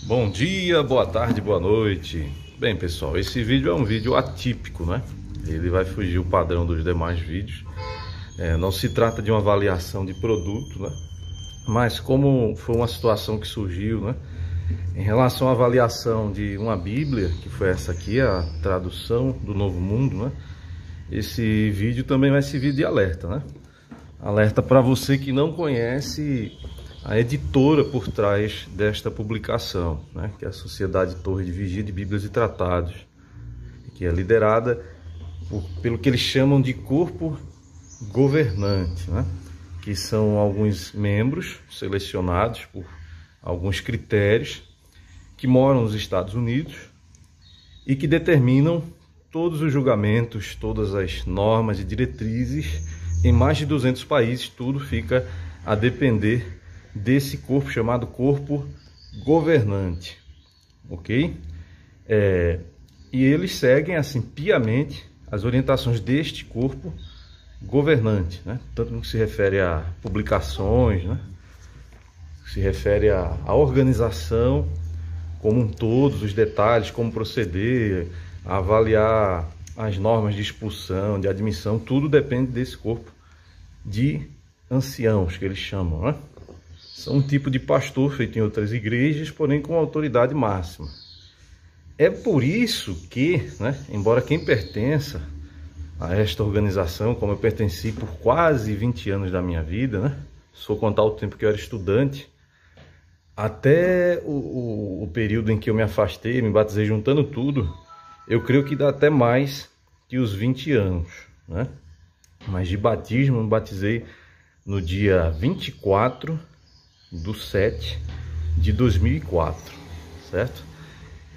Bom dia, boa tarde, boa noite. Bem, pessoal, esse vídeo é um vídeo atípico, né? Ele vai fugir o padrão dos demais vídeos. Não se trata de uma avaliação de produto, né? Mas como foi uma situação que surgiu, né? Em relação à avaliação de uma Bíblia, que foi essa aqui, a tradução do Novo Mundo, né? Esse vídeo também vai servir de alerta, né? Alerta para você que não conhece a editora por trás desta publicação, né? Que é a Sociedade Torre de Vigia de Bíblias e Tratados, que é liderada pelo que eles chamam de corpo governante, né? Que são alguns membros selecionados por alguns critérios que moram nos Estados Unidos e que determinam todos os julgamentos, todas as normas e diretrizes em mais de 200 países. Tudo fica a depender desse corpo chamado corpo governante, ok? E eles seguem assim piamente as orientações deste corpo governante, né? Tanto no que se refere a publicações, né? Se refere à organização como um todo, os detalhes, como proceder, a avaliar as normas de expulsão, de admissão, tudo depende desse corpo de anciãos, que eles chamam, né? São um tipo de pastor feito em outras igrejas, porém com autoridade máxima. É por isso que, né, embora quem pertença a esta organização, como eu pertenci por quase 20 anos da minha vida, né, se for contar o tempo que eu era estudante, até o período em que eu me afastei, me batizei juntando tudo, eu creio que dá até mais que os 20 anos, né? Mas de batismo, eu me batizei no dia 24/7/2004, certo?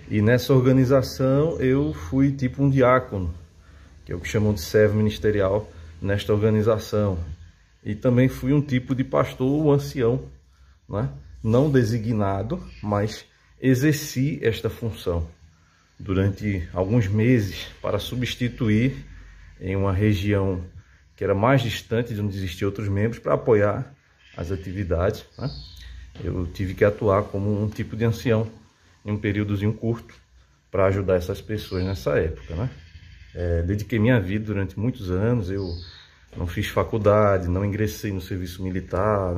E nessa organização eu fui tipo um diácono, que é o que chamam de servo ministerial nesta organização. E também fui um tipo de pastor ou ancião, né? Não designado, mas exerci esta função durante alguns meses para substituir em uma região que era mais distante de onde existiam outros membros para apoiar as atividades, né? Eu tive que atuar como um tipo de ancião em um períodozinho curto para ajudar essas pessoas nessa época, né? Dediquei minha vida durante muitos anos. Eu não fiz faculdade, não ingressei no serviço militar,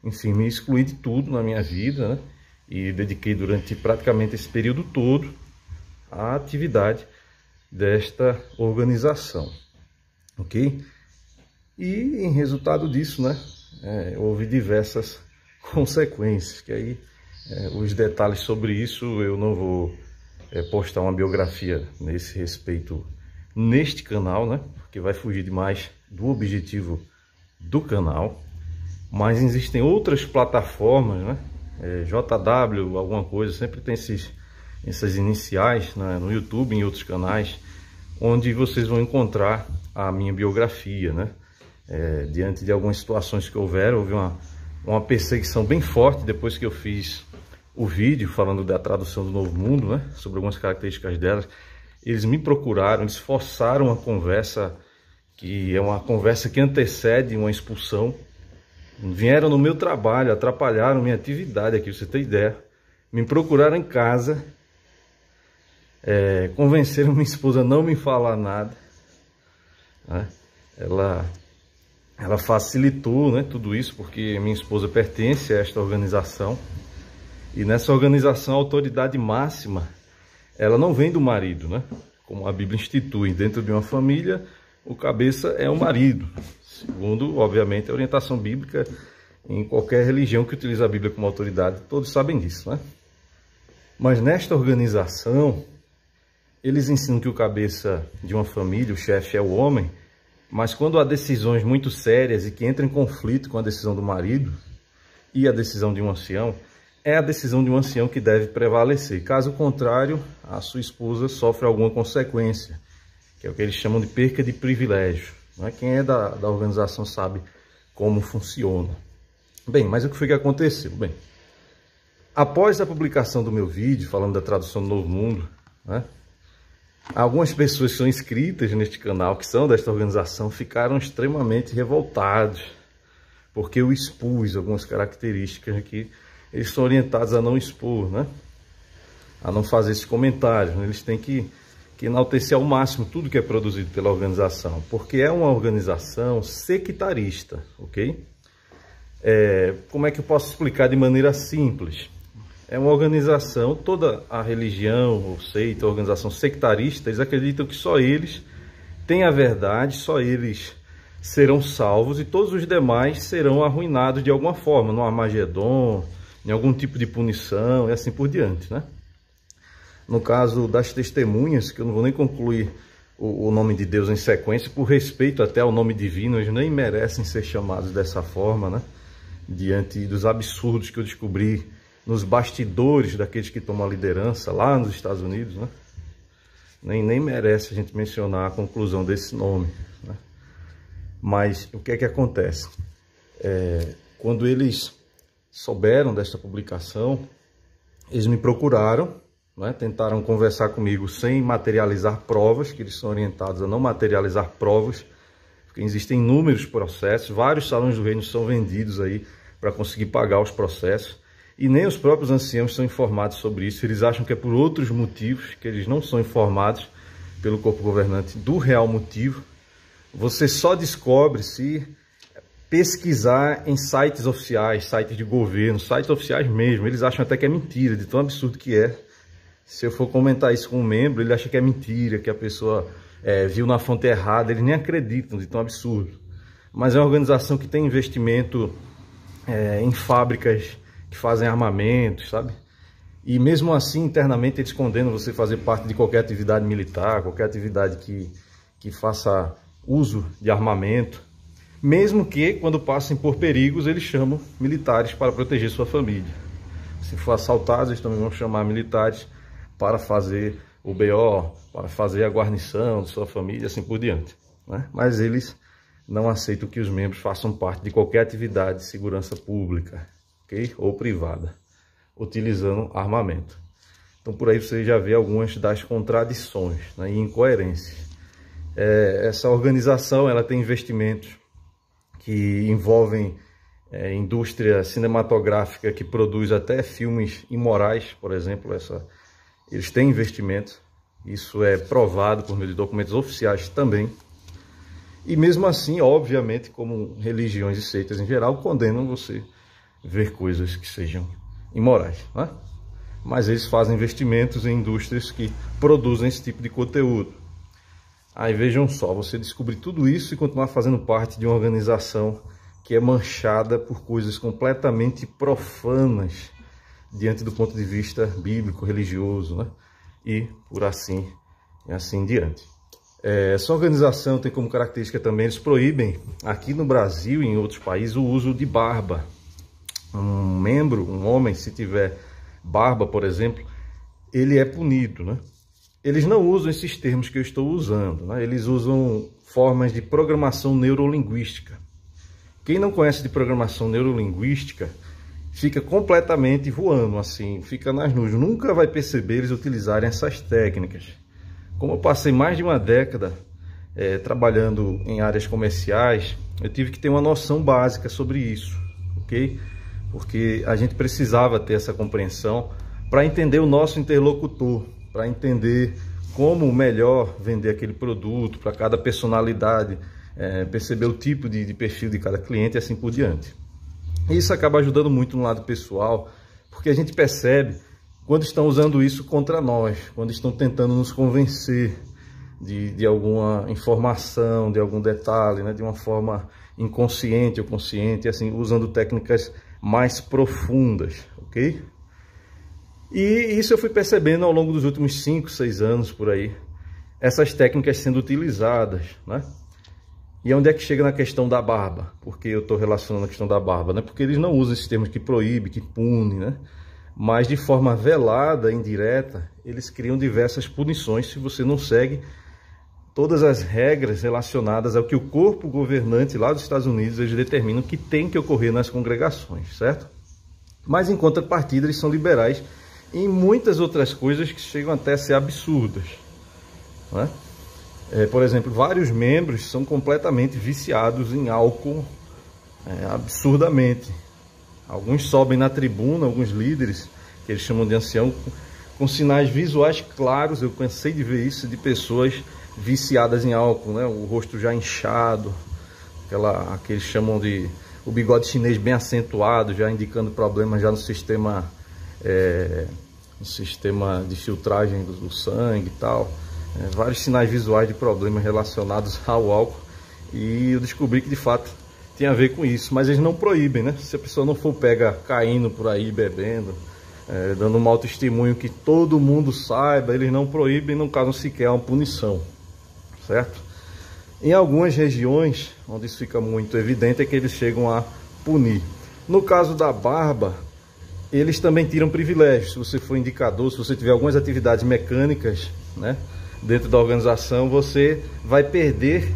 enfim, me excluí de tudo na minha vida, né? E dediquei durante praticamente esse período todo à atividade desta organização, ok? E em resultado disso, né, houve diversas consequências, que aí os detalhes sobre isso eu não vou postar uma biografia nesse respeito neste canal, né, porque vai fugir demais do objetivo do canal. Mas existem outras plataformas, né, JW, alguma coisa, sempre tem essas iniciais, né, no YouTube e em outros canais, onde vocês vão encontrar a minha biografia, né? Diante de algumas situações que houve uma perseguição bem forte depois que eu fiz o vídeo falando da tradução do Novo Mundo, né? Sobre algumas características delas. Eles me procuraram, eles forçaram uma conversa, que é uma conversa que antecede uma expulsão. Vieram no meu trabalho, atrapalharam minha atividade aqui, pra você ter ideia. Me procuraram em casa, convenceram minha esposa a não me falar nada, né? Ela facilitou, né, tudo isso, porque minha esposa pertence a esta organização. E nessa organização, a autoridade máxima, ela não vem do marido, né? Como a Bíblia institui, dentro de uma família, o cabeça é o marido. Segundo, obviamente, a orientação bíblica em qualquer religião que utiliza a Bíblia como autoridade, todos sabem disso, né? Mas nesta organização, eles ensinam que o cabeça de uma família, o chefe, é o homem. Mas quando há decisões muito sérias e que entram em conflito com a decisão do marido e a decisão de um ancião, é a decisão de um ancião que deve prevalecer. Caso contrário, a sua esposa sofre alguma consequência, que é o que eles chamam de perca de privilégio, né? Quem é da organização sabe como funciona. Bem, mas o que foi que aconteceu? Bem, após a publicação do meu vídeo falando da tradução do Novo Mundo, né? Algumas pessoas que são inscritas neste canal, que são desta organização, ficaram extremamente revoltados, porque eu expus algumas características que eles são orientados a não expor, né? a não fazer esses comentários, né? Eles têm que enaltecer ao máximo tudo que é produzido pela organização, porque é uma organização sectarista, ok? Como é que eu posso explicar de maneira simples? É uma organização, toda a religião, ou seita, a organização sectarista, eles acreditam que só eles têm a verdade, só eles serão salvos e todos os demais serão arruinados de alguma forma, no Armagedon, em algum tipo de punição e assim por diante, né? No caso das testemunhas, que eu não vou nem concluir o nome de Deus em sequência, por respeito até ao nome divino, eles nem merecem ser chamados dessa forma, né? Diante dos absurdos que eu descobri nos bastidores daqueles que tomam a liderança lá nos Estados Unidos, né? Nem merece a gente mencionar a conclusão desse nome, né? Mas o que é que acontece? Quando eles souberam desta publicação, eles me procuraram, né? Tentaram conversar comigo sem materializar provas, que eles são orientados a não materializar provas, porque existem inúmeros processos, vários salões do reino são vendidos aí para conseguir pagar os processos, e nem os próprios anciãos são informados sobre isso. Eles acham que é por outros motivos, que eles não são informados pelo corpo governante do real motivo. Você só descobre se pesquisar em sites oficiais, sites de governo, sites oficiais mesmo. Eles acham até que é mentira, de tão absurdo que é. Se eu for comentar isso com um membro, ele acha que é mentira, que a pessoa viu na fonte errada, eles nem acreditam, de tão absurdo. Mas é uma organização que tem investimento em fábricas que fazem armamentos, sabe? E mesmo assim, internamente, eles condenam você a fazer parte de qualquer atividade militar, qualquer atividade que faça uso de armamento. Mesmo que, quando passem por perigos, eles chamam militares para proteger sua família. Se for assaltados, eles também vão chamar militares para fazer o BO, para fazer a guarnição de sua família, assim por diante, né? Mas eles não aceitam que os membros façam parte de qualquer atividade de segurança pública, ok? Ou privada, utilizando armamento. Então por aí você já vê algumas das contradições, né, e incoerências. Essa organização ela tem investimentos que envolvem indústria cinematográfica que produz até filmes imorais, por exemplo. Eles têm investimentos, isso é provado por meio de documentos oficiais também. E mesmo assim, obviamente, como religiões e seitas em geral, condenam você ver coisas que sejam imorais, né? Mas eles fazem investimentos em indústrias que produzem esse tipo de conteúdo. Aí vejam só, você descobrir tudo isso e continuar fazendo parte de uma organização que é manchada por coisas completamente profanas diante do ponto de vista bíblico, religioso, né? E por assim e assim diante. Essa organização tem como característica também, eles proíbem aqui no Brasil e em outros países o uso de barba. Um membro, um homem, se tiver barba, por exemplo, ele é punido, né? Eles não usam esses termos que eu estou usando, né? Eles usam formas de programação neurolinguística. Quem não conhece de programação neurolinguística fica completamente voando, assim, fica nas nuvens. Nunca vai perceber eles utilizarem essas técnicas. Como eu passei mais de uma década trabalhando em áreas comerciais, eu tive que ter uma noção básica sobre isso, ok? Porque a gente precisava ter essa compreensão para entender o nosso interlocutor, para entender como melhor vender aquele produto para cada personalidade, perceber o tipo de perfil de cada cliente e assim por diante. Isso acaba ajudando muito no lado pessoal, porque a gente percebe quando estão usando isso contra nós, quando estão tentando nos convencer de alguma informação, de algum detalhe, né, de uma forma inconsciente ou consciente, assim, usando técnicas mais profundas, ok? E isso eu fui percebendo ao longo dos últimos 5, 6 anos, por aí, essas técnicas sendo utilizadas, né? E onde é que chega na questão da barba? Porque eu estou relacionando a questão da barba, né? Porque eles não usam esses termos que proíbe, que pune, né? Mas de forma velada, indireta, eles criam diversas punições se você não segue todas as regras relacionadas ao que o corpo governante lá dos Estados Unidos eles determinam que tem que ocorrer nas congregações, certo? Mas em contrapartida eles são liberais em muitas outras coisas que chegam até a ser absurdas, né? Por exemplo, vários membros são completamente viciados em álcool, absurdamente. Alguns sobem na tribuna, alguns líderes, que eles chamam de ancião, com sinais visuais claros. Eu cansei de ver isso, de pessoas viciadas em álcool, né? O rosto já inchado, aqueles chamam de o bigode chinês bem acentuado, já indicando problemas já no sistema de filtragem do sangue e tal. Vários sinais visuais de problemas relacionados ao álcool. E eu descobri que de fato tem a ver com isso, mas eles não proíbem, né? Se a pessoa não for pega caindo por aí, bebendo, dando um mau testemunho que todo mundo saiba, eles não proíbem, não causam sequer uma punição, certo? Em algumas regiões, onde isso fica muito evidente, é que eles chegam a punir. No caso da barba, eles também tiram privilégios. Se você for indicador, se você tiver algumas atividades mecânicas, né, dentro da organização, você vai perder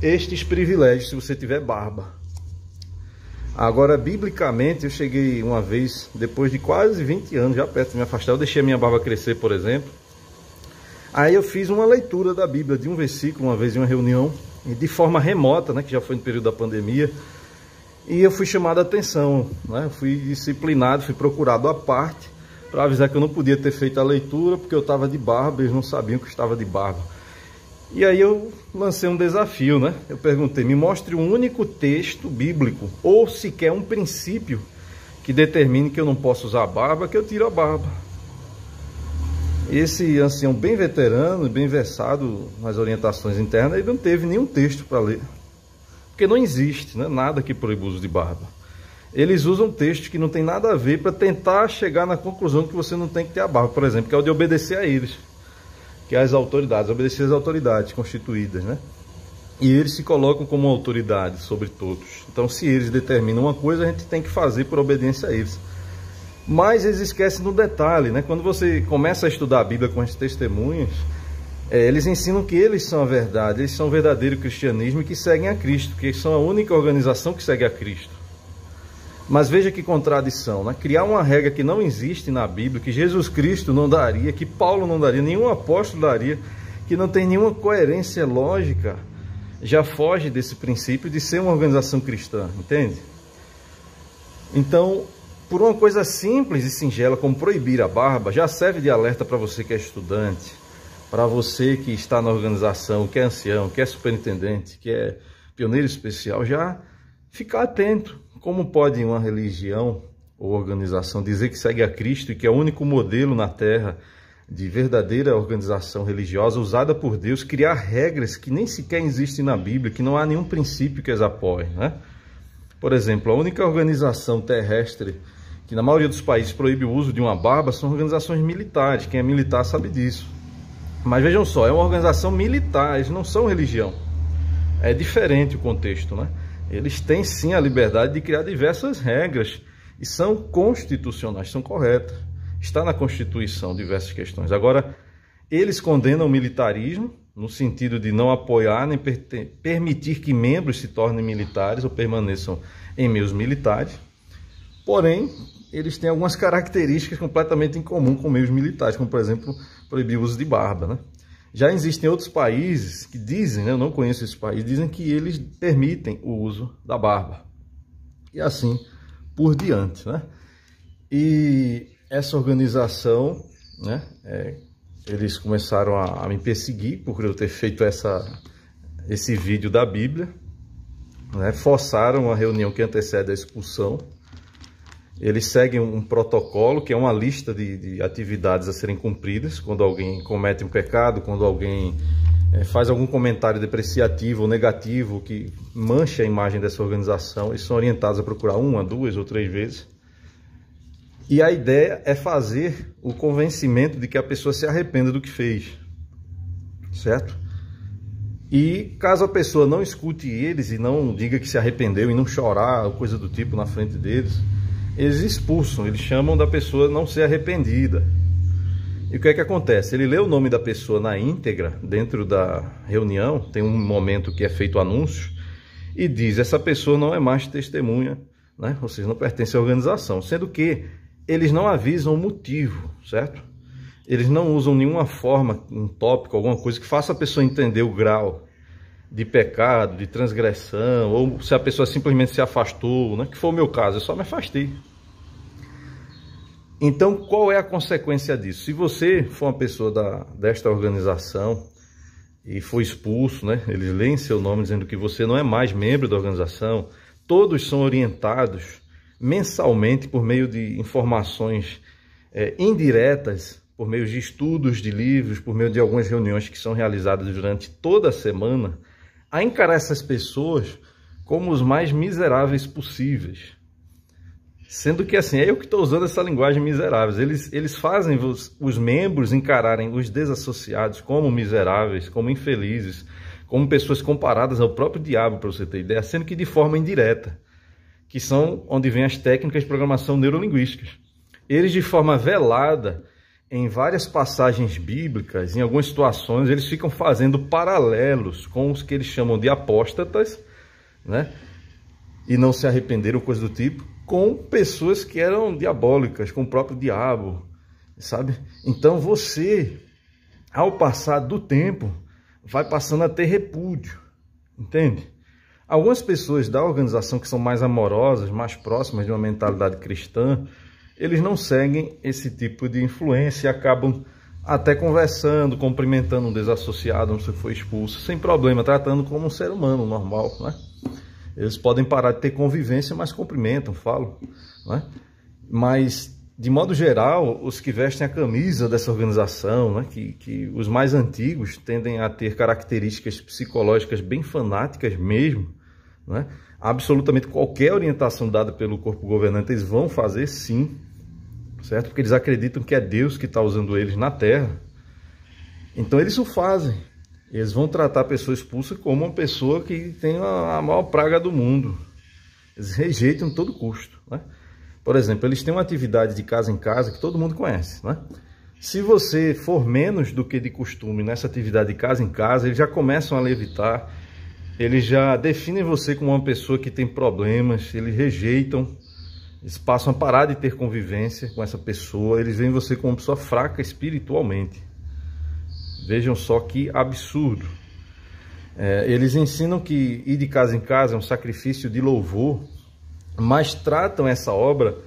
estes privilégios se você tiver barba. Agora, biblicamente, eu cheguei uma vez, depois de quase 20 anos, já perto de me afastar, eu deixei a minha barba crescer, por exemplo. Aí eu fiz uma leitura da Bíblia, de um versículo, uma vez em uma reunião, de forma remota, né, que já foi no período da pandemia, e eu fui chamado a atenção, né, eu fui disciplinado, fui procurado à parte, para avisar que eu não podia ter feito a leitura, porque eu estava de barba, eles não sabiam que eu estava de barba. E aí eu lancei um desafio, né? Eu perguntei, me mostre um único texto bíblico, ou sequer um princípio que determine que eu não posso usar barba, que eu tiro a barba. Esse ancião bem veterano, bem versado nas orientações internas, ele não teve nenhum texto para ler. Porque não existe, né, nada que proíba o uso de barba. Eles usam textos que não tem nada a ver para tentar chegar na conclusão que você não tem que ter a barba, por exemplo, que é o de obedecer a eles. Que é as autoridades, obedecer às autoridades constituídas, né? E eles se colocam como autoridade sobre todos. Então, se eles determinam uma coisa, a gente tem que fazer por obediência a eles. Mas eles esquecem do detalhe, né? Quando você começa a estudar a Bíblia com as testemunhas, eles ensinam que eles são a verdade, eles são o verdadeiro cristianismo e que seguem a Cristo, que eles são a única organização que segue a Cristo. Mas veja que contradição, né? Criar uma regra que não existe na Bíblia, que Jesus Cristo não daria, que Paulo não daria, nenhum apóstolo daria, que não tem nenhuma coerência lógica, já foge desse princípio de ser uma organização cristã, entende? Então, por uma coisa simples e singela como proibir a barba, já serve de alerta para você que é estudante, para você que está na organização, que é ancião, que é superintendente, que é pioneiro especial, já ficar atento. Como pode uma religião ou organização dizer que segue a Cristo e que é o único modelo na Terra de verdadeira organização religiosa usada por Deus, criar regras que nem sequer existem na Bíblia, que não há nenhum princípio que as apoie, né? Por exemplo, a única organização terrestre que na maioria dos países proíbe o uso de uma barba são organizações militares. Quem é militar sabe disso. Mas vejam só, é uma organização militar, eles não são religião. É diferente o contexto, né? Eles têm sim a liberdade de criar diversas regras e são constitucionais, são corretas. Está na Constituição diversas questões. Agora, eles condenam o militarismo no sentido de não apoiar nem permitir que membros se tornem militares ou permaneçam em meios militares. Porém, eles têm algumas características completamente em comum com meios militares, como por exemplo, proibir o uso de barba, né? Já existem outros países que dizem, né, eu não conheço esses países, dizem que eles permitem o uso da barba. E assim por diante, né? E essa organização, né, eles começaram a me perseguir por eu ter feito esse vídeo da Bíblia, né? Forçaram a reunião que antecede a expulsão. Eles seguem um protocolo, que é uma lista de atividades a serem cumpridas quando alguém comete um pecado, quando alguém faz algum comentário depreciativo ou negativo que manche a imagem dessa organização. Eles são orientados a procurar 1, 2 ou 3 vezes. E a ideia é fazer o convencimento de que a pessoa se arrependa do que fez, certo? E caso a pessoa não escute eles e não diga que se arrependeu e não chorar ou coisa do tipo na frente deles, eles expulsam, eles chamam da pessoa não ser arrependida. E o que é que acontece? Ele lê o nome da pessoa na íntegra, dentro da reunião, tem um momento que é feito o anúncio, e diz, essa pessoa não é mais testemunha, né? Ou seja, não pertence à organização, sendo que eles não avisam o motivo, certo? Eles não usam nenhuma forma, um tópico, alguma coisa que faça a pessoa entender o grau de pecado, de transgressão, ou se a pessoa simplesmente se afastou, né? Que foi o meu caso, eu só me afastei. Então, qual é a consequência disso? Se você for uma pessoa desta organização e for expulso, né? Eles leem seu nome dizendo que você não é mais membro da organização. Todos são orientados mensalmente por meio de informações indiretas, por meio de estudos de livros, por meio de algumas reuniões que são realizadas durante toda a semana, a encarar essas pessoas como os mais miseráveis possíveis. Sendo que assim, é eu que estou usando essa linguagem miseráveis. Eles fazem os membros encararem os desassociados como miseráveis, como infelizes, como pessoas comparadas ao próprio diabo, para você ter ideia, sendo que de forma indireta, que são onde vêm as técnicas de programação neurolinguísticas. Eles, de forma velada, em várias passagens bíblicas, em algumas situações, eles ficam fazendo paralelos com os que eles chamam de apóstatas, né? E não se arrependeram, coisa do tipo, com pessoas que eram diabólicas, com o próprio diabo, sabe? Então você, ao passar do tempo, vai passando a ter repúdio, entende? Algumas pessoas da organização que são mais amorosas, mais próximas de uma mentalidade cristã, eles não seguem esse tipo de influência e acabam até conversando, cumprimentando um desassociado, um que foi expulso, sem problema, tratando como um ser humano normal, né? Eles podem parar de ter convivência, mas cumprimentam, falam, né? Mas, de modo geral, os que vestem a camisa dessa organização, né, que os mais antigos tendem a ter características psicológicas bem fanáticas mesmo, né? Absolutamente qualquer orientação dada pelo corpo governante eles vão fazer sim, certo? Porque eles acreditam que é Deus que está usando eles na Terra. Então eles o fazem. Eles vão tratar a pessoa expulsa como uma pessoa que tem a maior praga do mundo. Eles rejeitam a todo custo, né? Por exemplo, eles têm uma atividade de casa em casa que todo mundo conhece, né? Se você for menos do que de costume nessa atividade de casa em casa, eles já começam a levitar, eles já definem você como uma pessoa que tem problemas, eles rejeitam, eles passam a parar de ter convivência com essa pessoa, eles veem você como uma pessoa fraca espiritualmente. Vejam só que absurdo. Eles ensinam que ir de casa em casa é um sacrifício de louvor, mas tratam essa obra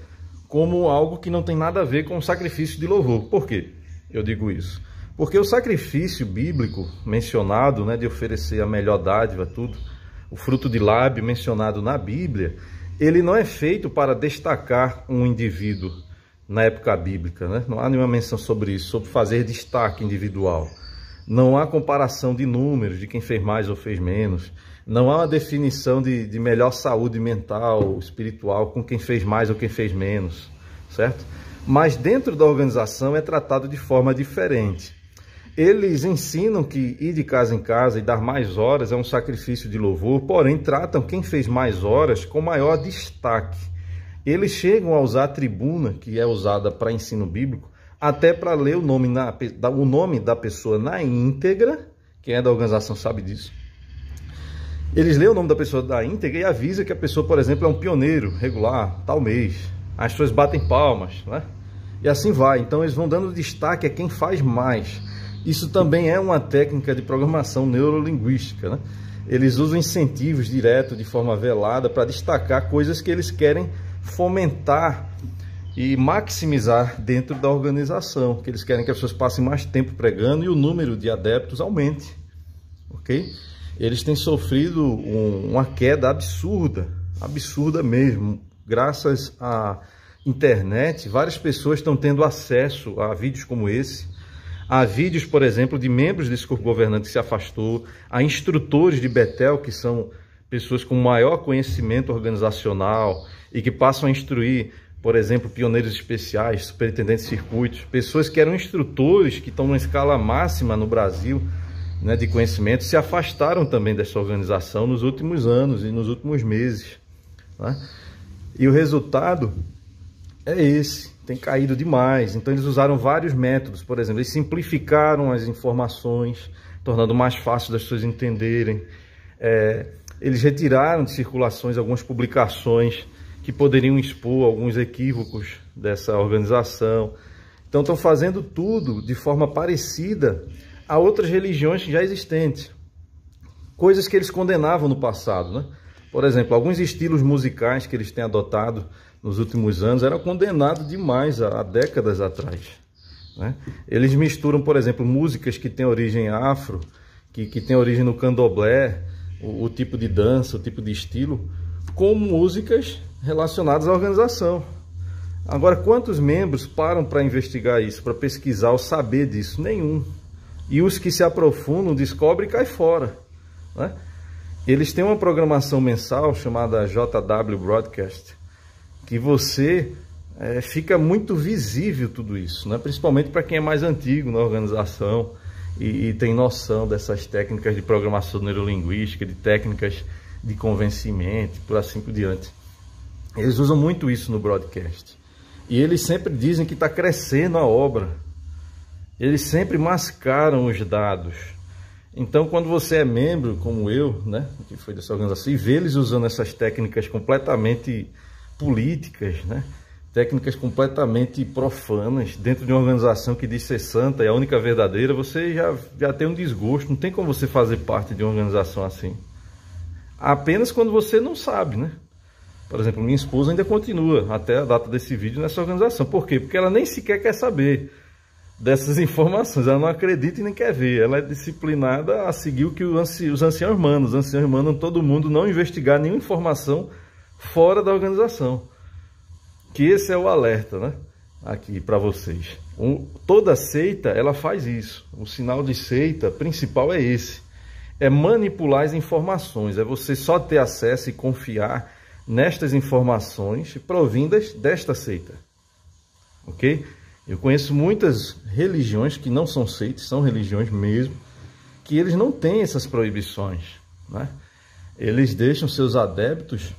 como algo que não tem nada a ver com o sacrifício de louvor. Por quê? Eu digo isso. Porque o sacrifício bíblico mencionado, né, de oferecer a melhor dádiva, tudo, o fruto de lábio mencionado na Bíblia, ele não é feito para destacar um indivíduo na época bíblica, né? Não há nenhuma menção sobre isso, sobre fazer destaque individual. Não há comparação de números, de quem fez mais ou fez menos. Não há uma definição de melhor saúde mental, espiritual, com quem fez mais ou quem fez menos, certo? Mas dentro da organização é tratado de forma diferente. Eles ensinam que ir de casa em casa e dar mais horas é um sacrifício de louvor, porém tratam quem fez mais horas com maior destaque. Eles chegam a usar a tribuna, que é usada para ensino bíblico, até para ler o nome da pessoa na íntegra. Quem é da organização sabe disso. Eles leem o nome da pessoa na íntegra e avisa que a pessoa, por exemplo, é um pioneiro regular, tal mês. As pessoas batem palmas, né? E assim vai. Então eles vão dando destaque a quem faz mais. Isso também é uma técnica de programação neurolinguística, né? Eles usam incentivos direto, de forma velada, para destacar coisas que eles querem fomentar e maximizar dentro da organização, que eles querem que as pessoas passem mais tempo pregando e o número de adeptos aumente, ok? Eles têm sofrido uma queda absurda mesmo. Graças à internet, várias pessoas estão tendo acesso a vídeos como esse, a vídeos, por exemplo, de membros desse corpo governante que se afastou, a instrutores de Betel, que são pessoas com maior conhecimento organizacional e que passam a instruir, por exemplo, pioneiros especiais, superintendentes de circuitos, pessoas que eram instrutores, que estão numa escala máxima no Brasil, né, de conhecimento, se afastaram também dessa organização nos últimos anos e nos últimos meses, né? E o resultado é esse, tem caído demais. Então eles usaram vários métodos, por exemplo, eles simplificaram as informações, tornando mais fácil das pessoas entenderem. Eles retiraram de circulações algumas publicações que poderiam expor alguns equívocos dessa organização. Então estão fazendo tudo de forma parecida a outras religiões já existentes. Coisas que eles condenavam no passado, né? Por exemplo, alguns estilos musicais que eles têm adotado nos últimos anos era condenado demais há décadas atrás, né? Eles misturam, por exemplo, músicas que têm origem afro, que têm origem no candomblé, o tipo de dança, o tipo de estilo, com músicas relacionadas à organização. Agora, quantos membros param para investigar isso, para pesquisar ou saber disso? Nenhum. E os que se aprofundam, descobrem e caem fora, né? Eles têm uma programação mensal chamada JW Broadcast, que você fica muito visível tudo isso, né? Principalmente para quem é mais antigo na organização e tem noção dessas técnicas de programação neurolinguística, de técnicas de convencimento, por assim por diante. Eles usam muito isso no broadcast. E eles sempre dizem que está crescendo a obra. Eles sempre mascaram os dados. Então, quando você é membro, como eu, né, que foi dessa organização, e vê eles usando essas técnicas completamente políticas, né, técnicas completamente profanas, dentro de uma organização que diz ser santa e a única verdadeira, você já tem um desgosto. Não tem como você fazer parte de uma organização assim. Apenas quando você não sabe, né? Por exemplo, minha esposa ainda continua, até a data desse vídeo, nessa organização. Por quê? Porque ela nem sequer quer saber dessas informações, ela não acredita e nem quer ver. Ela é disciplinada a seguir o que os anciãos mandam. Os anciãos mandam todo mundo não investigar nenhuma informação fora da organização. Que esse é o alerta, né? Aqui para vocês. Toda seita, ela faz isso. O sinal de seita principal é esse. É manipular as informações. É você só ter acesso e confiar nestas informações provindas desta seita. Ok? Eu conheço muitas religiões que não são seitas, são religiões mesmo, que eles não têm essas proibições, né? Eles deixam seus adeptos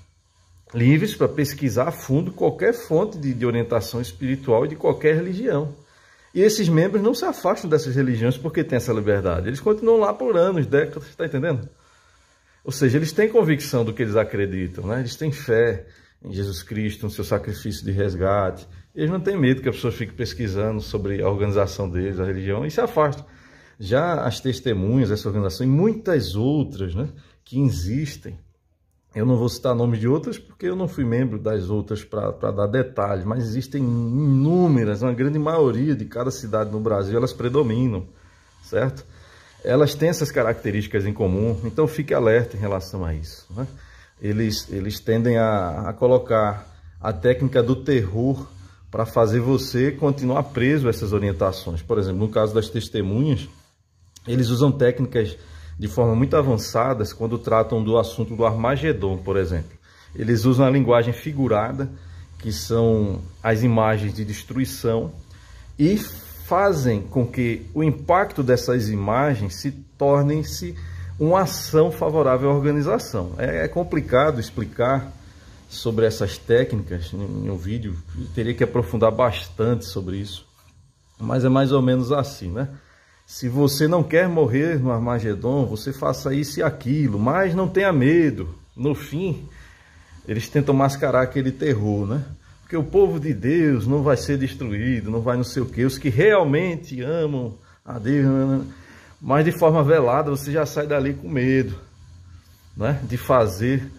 livres para pesquisar a fundo qualquer fonte de orientação espiritual de qualquer religião. E esses membros não se afastam dessas religiões porque têm essa liberdade. Eles continuam lá por anos, décadas, está entendendo? Ou seja, eles têm convicção do que eles acreditam, né? Eles têm fé em Jesus Cristo, no seu sacrifício de resgate. Eles não têm medo que a pessoa fique pesquisando sobre a organização deles, a religião, e se afastam. Já as testemunhas dessa organização e muitas outras, né, que existem, eu não vou citar nomes de outras porque eu não fui membro das outras para dar detalhes, mas existem inúmeras, uma grande maioria de cada cidade no Brasil, elas predominam, certo? Elas têm essas características em comum, então fique alerta em relação a isso, né? Eles tendem a colocar a técnica do terror para fazer você continuar preso a essas orientações. Por exemplo, no caso das testemunhas, eles usam técnicas de forma muito avançadas quando tratam do assunto do Armagedon, por exemplo. Eles usam a linguagem figurada, que são as imagens de destruição, e fazem com que o impacto dessas imagens se torne-se uma ação favorável à organização. É complicado explicar sobre essas técnicas em um vídeo, eu teria que aprofundar bastante sobre isso, mas é mais ou menos assim, né? Se você não quer morrer no Armagedon, você faça isso e aquilo, mas não tenha medo. No fim, eles tentam mascarar aquele terror, né? Porque o povo de Deus não vai ser destruído, não vai não sei o quê. Os que realmente amam a Deus, mas de forma velada, você já sai dali com medo, né? De fazer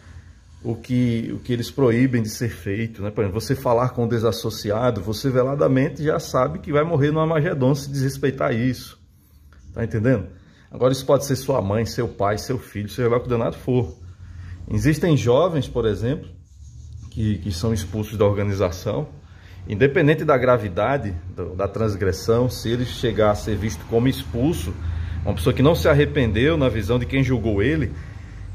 o que eles proíbem de ser feito, né? Por exemplo, você falar com o desassociado, você veladamente já sabe que vai morrer no Armagedon se desrespeitar isso. Tá entendendo? Agora isso pode ser sua mãe, seu pai, seu filho, seja lá o que danado for. Existem jovens, por exemplo, que são expulsos da organização, independente da gravidade da transgressão, se ele chegar a ser visto como expulso, uma pessoa que não se arrependeu na visão de quem julgou ele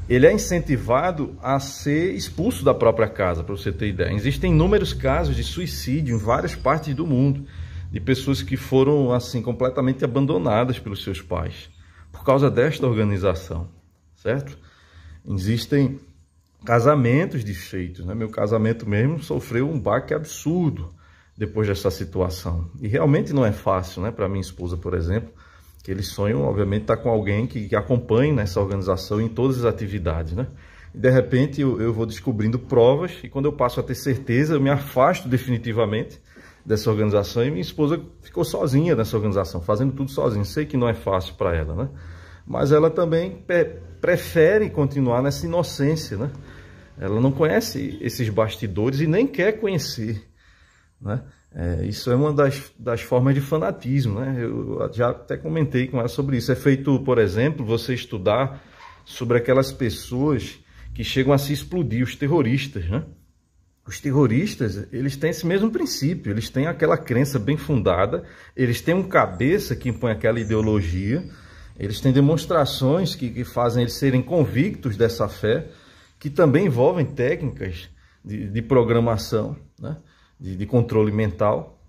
é incentivado a ser expulso da própria casa, para você ter ideia. Existem inúmeros casos de suicídio em várias partes do mundo, de pessoas que foram assim completamente abandonadas pelos seus pais, por causa desta organização, certo? Existem casamentos desfeitos, né? Meu casamento mesmo sofreu um baque absurdo depois dessa situação. E realmente não é fácil, né? Para minha esposa, por exemplo, que eles sonham, obviamente, estar com alguém que acompanhe nessa organização em todas as atividades, né? E de repente eu vou descobrindo provas e quando eu passo a ter certeza, eu me afasto definitivamente dessa organização e minha esposa ficou sozinha nessa organização, fazendo tudo sozinha. Sei que não é fácil para ela, né? Mas ela também prefere continuar nessa inocência, né? Ela não conhece esses bastidores e nem quer conhecer, né? Isso é uma das formas de fanatismo, né? Eu já até comentei com ela sobre isso. É feito, por exemplo, você estudar sobre aquelas pessoas que chegam a se explodir, os terroristas, né? Os terroristas, eles têm esse mesmo princípio, eles têm aquela crença bem fundada, eles têm um cabeça que impõe aquela ideologia, eles têm demonstrações que fazem eles serem convictos dessa fé, que também envolvem técnicas de programação, né? De controle mental.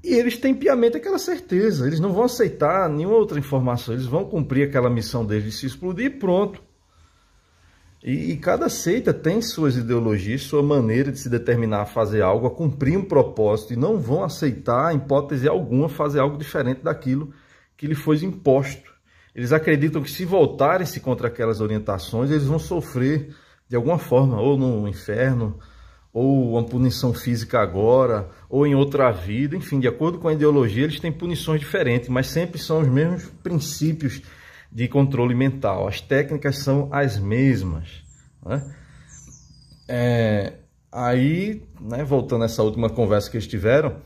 E eles têm piamente aquela certeza, eles não vão aceitar nenhuma outra informação, eles vão cumprir aquela missão deles de se explodir e pronto. E cada seita tem suas ideologias, sua maneira de se determinar a fazer algo, a cumprir um propósito, e não vão aceitar, em hipótese alguma, fazer algo diferente daquilo que lhe foi imposto. Eles acreditam que se voltarem-se contra aquelas orientações, eles vão sofrer de alguma forma, ou no inferno, ou uma punição física agora, ou em outra vida, enfim, de acordo com a ideologia, eles têm punições diferentes, mas sempre são os mesmos princípios de controle mental. As técnicas são as mesmas, né? Aí, né, voltando a essa última conversa que eles tiveram,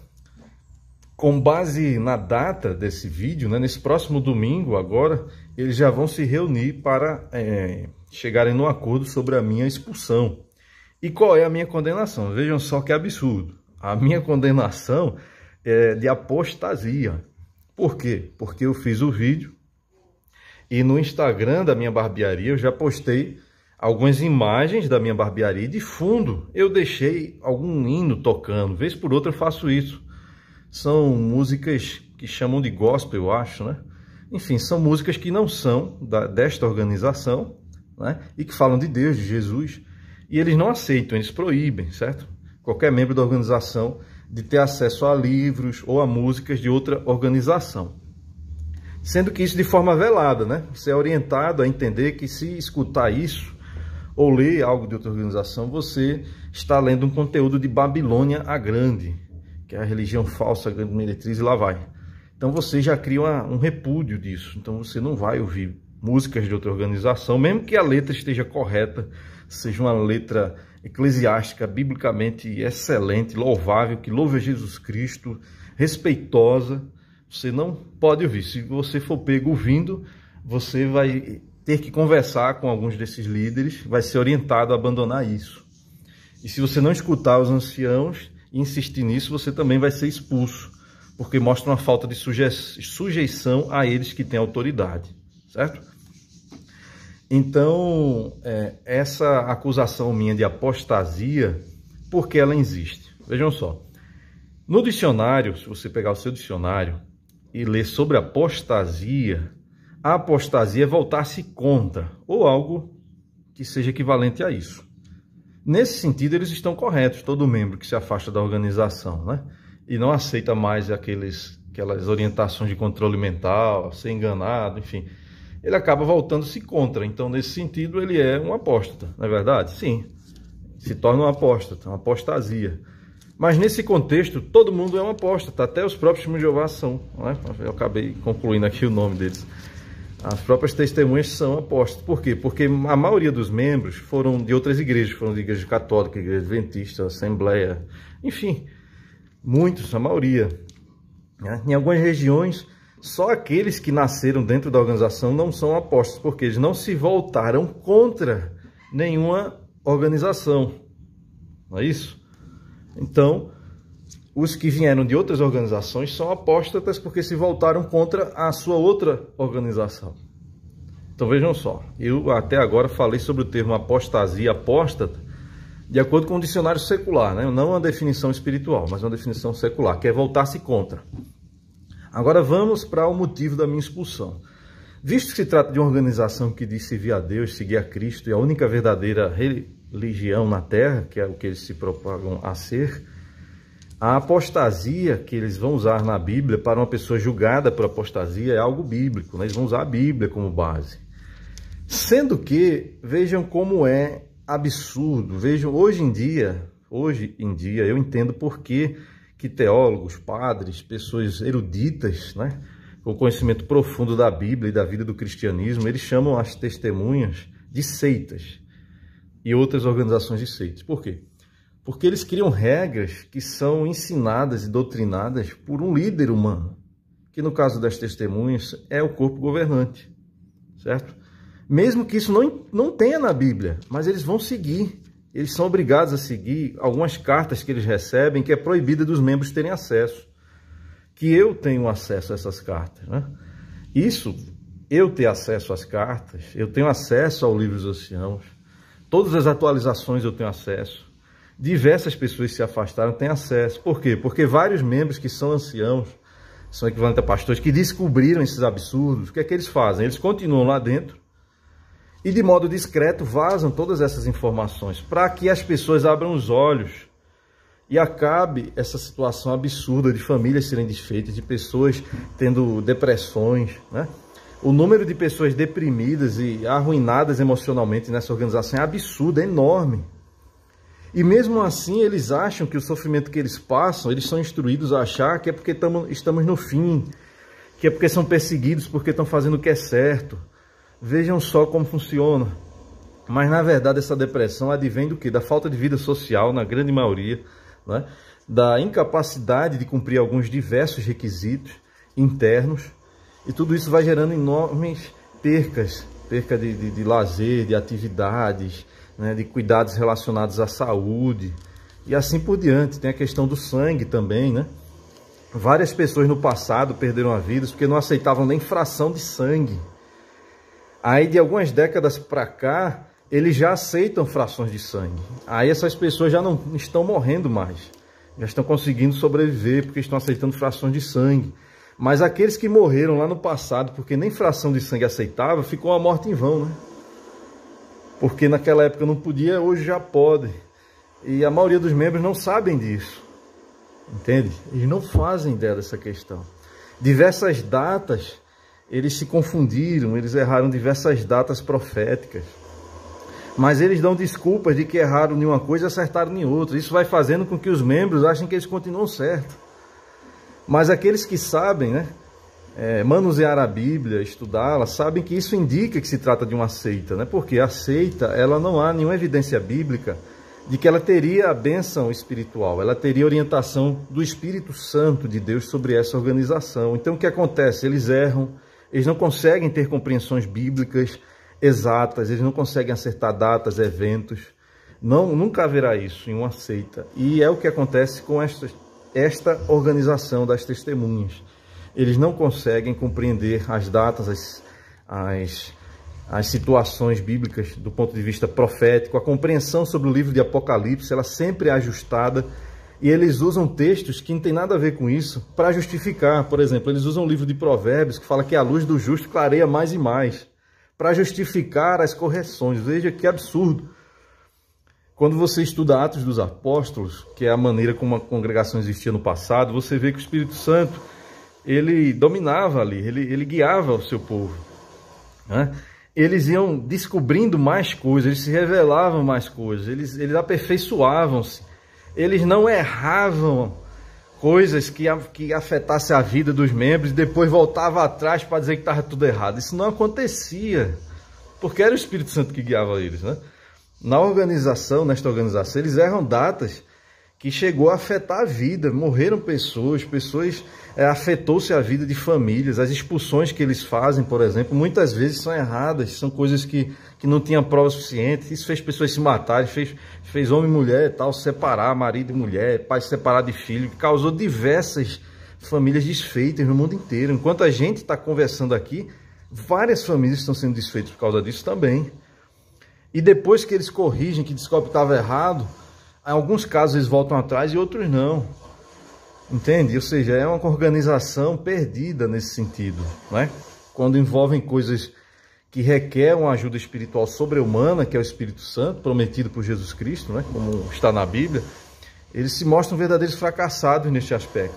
com base na data desse vídeo, né, nesse próximo domingo agora, eles já vão se reunir para chegarem num acordo sobre a minha expulsão. E qual é a minha condenação? Vejam só que absurdo. A minha condenação é de apostasia. Por quê? Porque eu fiz o vídeo e no Instagram da minha barbearia eu já postei algumas imagens da minha barbearia e de fundo eu deixei algum hino tocando. Vez por outra eu faço isso. São músicas que chamam de gospel, eu acho, né? Enfim, são músicas que não são desta organização, né? E que falam de Deus, de Jesus. E eles não aceitam, eles proíbem, certo? Qualquer membro da organização de ter acesso a livros ou a músicas de outra organização. Sendo que isso de forma velada, né? Você é orientado a entender que se escutar isso ou ler algo de outra organização, você está lendo um conteúdo de Babilônia a Grande, que é a religião falsa, a grande meretriz, e lá vai. Então você já cria um repúdio disso. Então você não vai ouvir músicas de outra organização, mesmo que a letra esteja correta, seja uma letra eclesiástica, biblicamente excelente, louvável, que louve a Jesus Cristo, respeitosa, você não pode ouvir. Se você for pego ouvindo, você vai ter que conversar com alguns desses líderes, vai ser orientado a abandonar isso. E se você não escutar os anciãos e insistir nisso, você também vai ser expulso, porque mostra uma falta de sujeição a eles que têm autoridade, certo? Então, essa acusação minha de apostasia, por que ela existe? Vejam só, no dicionário, se você pegar o seu dicionário e ler sobre apostasia, a apostasia é voltar-se contra, ou algo que seja equivalente a isso. Nesse sentido, eles estão corretos, todo membro que se afasta da organização, né? E não aceita mais aquelas orientações de controle mental, ser enganado, enfim, ele acaba voltando-se contra. Então, nesse sentido, ele é um apóstata, não é verdade? Sim, se torna um apóstata, uma apostasia. Mas nesse contexto, todo mundo é um apóstata, até os próprios testemunhos de Jeová são, não é? Eu acabei concluindo aqui o nome deles. As próprias testemunhas são apóstatas. Por quê? Porque a maioria dos membros foram de outras igrejas, foram de igreja católica, igreja adventista, assembleia, enfim, muitos, a maioria, né? Em algumas regiões, só aqueles que nasceram dentro da organização não são apóstolos, porque eles não se voltaram contra nenhuma organização. Não é isso? Então, os que vieram de outras organizações são apóstatas porque se voltaram contra a sua outra organização. Então vejam só, eu até agora falei sobre o termo apostasia, apóstata, de acordo com o dicionário secular, né? Não uma definição espiritual, mas uma definição secular, que é voltar-se contra. Agora vamos para o motivo da minha expulsão. Visto que se trata de uma organização que diz servir a Deus, seguir a Cristo, e a única verdadeira religião na Terra, que é o que eles se propagam a ser, a apostasia que eles vão usar na Bíblia para uma pessoa julgada por apostasia é algo bíblico, né? Eles vão usar a Bíblia como base. Sendo que, vejam como é absurdo, vejam, hoje em dia eu entendo por que teólogos, padres, pessoas eruditas, né, com conhecimento profundo da Bíblia e da vida do cristianismo, eles chamam as testemunhas de seitas. e outras organizações de seitas. Por quê? Porque eles criam regras que são ensinadas e doutrinadas por um líder humano, que no caso das testemunhas é o corpo governante, certo? Mesmo que isso não tenha na Bíblia, mas eles vão seguir. Eles são obrigados a seguir algumas cartas que eles recebem, que é proibida dos membros terem acesso. Que eu tenho acesso a essas cartas, né? Isso, eu ter acesso às cartas, eu tenho acesso ao livro dos anciãos, todas as atualizações eu tenho acesso. Diversas pessoas se afastaram, têm acesso. Por quê? Porque vários membros que são anciãos, são equivalentes a pastores, que descobriram esses absurdos, o que é que eles fazem? Eles continuam lá dentro e de modo discreto vazam todas essas informações para que as pessoas abram os olhos e acabe essa situação absurda de famílias serem desfeitas, de pessoas tendo depressões, né? O número de pessoas deprimidas e arruinadas emocionalmente nessa organização é absurdo, é enorme. E mesmo assim eles acham que o sofrimento que eles passam, eles são instruídos a achar que é porque estamos no fim, que é porque são perseguidos porque estão fazendo o que é certo. Vejam só como funciona. Mas na verdade essa depressão advém do quê? Da falta de vida social, na grande maioria, né? Da incapacidade de cumprir alguns diversos requisitos internos, e tudo isso vai gerando enormes percas, perca de lazer, de atividades, né, de cuidados relacionados à saúde e assim por diante. Tem a questão do sangue também, né? Várias pessoas no passado perderam a vida porque não aceitavam nem fração de sangue. Aí de algumas décadas para cá, eles já aceitam frações de sangue. Aí essas pessoas já não estão morrendo mais, já estão conseguindo sobreviver porque estão aceitando frações de sangue. Mas aqueles que morreram lá no passado porque nem fração de sangue aceitava, ficou uma morte em vão, né? Porque naquela época não podia, hoje já pode. E a maioria dos membros não sabem disso. Entende? Eles não fazem ideia dessa questão. Diversas datas, eles se confundiram, eles erraram diversas datas proféticas. Mas eles dão desculpas de que erraram em uma coisa e acertaram em outra. Isso vai fazendo com que os membros achem que eles continuam certos. Mas aqueles que sabem, né, manusear a Bíblia, estudá-la, sabem que isso indica que se trata de uma seita, né? Porque a seita, ela não há nenhuma evidência bíblica de que ela teria a bênção espiritual, ela teria orientação do Espírito Santo de Deus sobre essa organização. Então o que acontece? Eles erram, eles não conseguem ter compreensões bíblicas exatas, eles não conseguem acertar datas, eventos. Nunca haverá isso em uma seita. E é o que acontece com esta organização das testemunhas. Eles não conseguem compreender as datas, as situações bíblicas do ponto de vista profético. A compreensão sobre o livro de Apocalipse, ela sempre é ajustada, e eles usam textos que não tem nada a ver com isso para justificar. Por exemplo, eles usam o livro de Provérbios, que fala que a luz do justo clareia mais e mais, para justificar as correções. Veja que absurdo. Quando você estuda Atos dos Apóstolos, que é a maneira como a congregação existia no passado, você vê que o Espírito Santo, ele dominava ali, ele guiava o seu povo, né? Eles iam descobrindo mais coisas, eles se revelavam mais coisas, eles aperfeiçoavam-se, eles não erravam coisas que afetassem a vida dos membros e depois voltavam atrás para dizer que estava tudo errado. Isso não acontecia, porque era o Espírito Santo que guiava eles, né? Nesta organização, eles erram datas que chegou a afetar a vida, morreram pessoas, afetou-se a vida de famílias. As expulsões que eles fazem, por exemplo, muitas vezes são erradas, são coisas que não tinham prova suficiente. Isso fez pessoas se matarem, fez homem e mulher, tal, separar marido e mulher, pai se separar de filho, que causou diversas famílias desfeitas no mundo inteiro. Enquanto a gente está conversando aqui, várias famílias estão sendo desfeitas por causa disso também. E depois que eles corrigem, que descobrem que estava errado, em alguns casos eles voltam atrás e outros não. Entende? Ou seja, é uma organização perdida nesse sentido, né? Quando envolvem coisas que requerem uma ajuda espiritual sobre-humana, que é o Espírito Santo, prometido por Jesus Cristo, né? Como está na Bíblia, eles se mostram verdadeiros fracassados neste aspecto.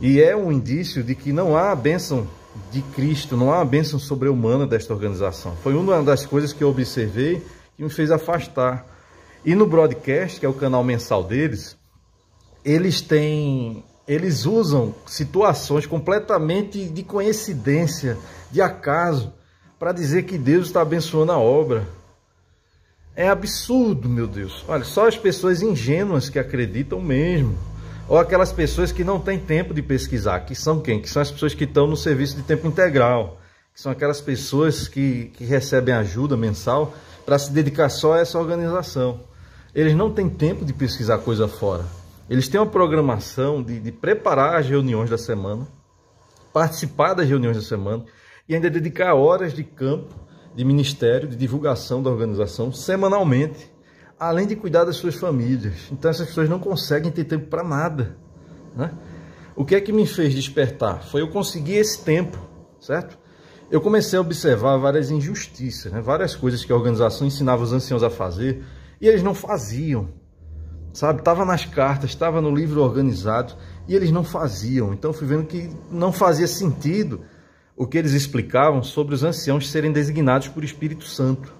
E é um indício de que não há a bênção de Cristo, não há a bênção sobre-humana desta organização. Foi uma das coisas que eu observei que me fez afastar. E no broadcast, que é o canal mensal deles, eles usam situações completamente de coincidência, de acaso, para dizer que Deus está abençoando a obra. É absurdo, meu Deus. Olha, só as pessoas ingênuas que acreditam mesmo. Ou aquelas pessoas que não têm tempo de pesquisar. Que são quem? Que são as pessoas que estão no serviço de tempo integral. Que são aquelas pessoas que recebem ajuda mensal para se dedicar só a essa organização. Eles não têm tempo de pesquisar coisa fora. Eles têm uma programação de preparar as reuniões da semana, participar das reuniões da semana e ainda dedicar horas de campo, de ministério, de divulgação da organização semanalmente, além de cuidar das suas famílias. Então essas pessoas não conseguem ter tempo para nada, né? O que é que me fez despertar? Foi eu conseguir esse tempo, certo? Eu comecei a observar várias injustiças, né? Várias coisas que a organização ensinava os anciãos a fazer e eles não faziam, sabe? Estava nas cartas, estava no livro organizado e eles não faziam. Então eu fui vendo que não fazia sentido o que eles explicavam sobre os anciãos serem designados por Espírito Santo,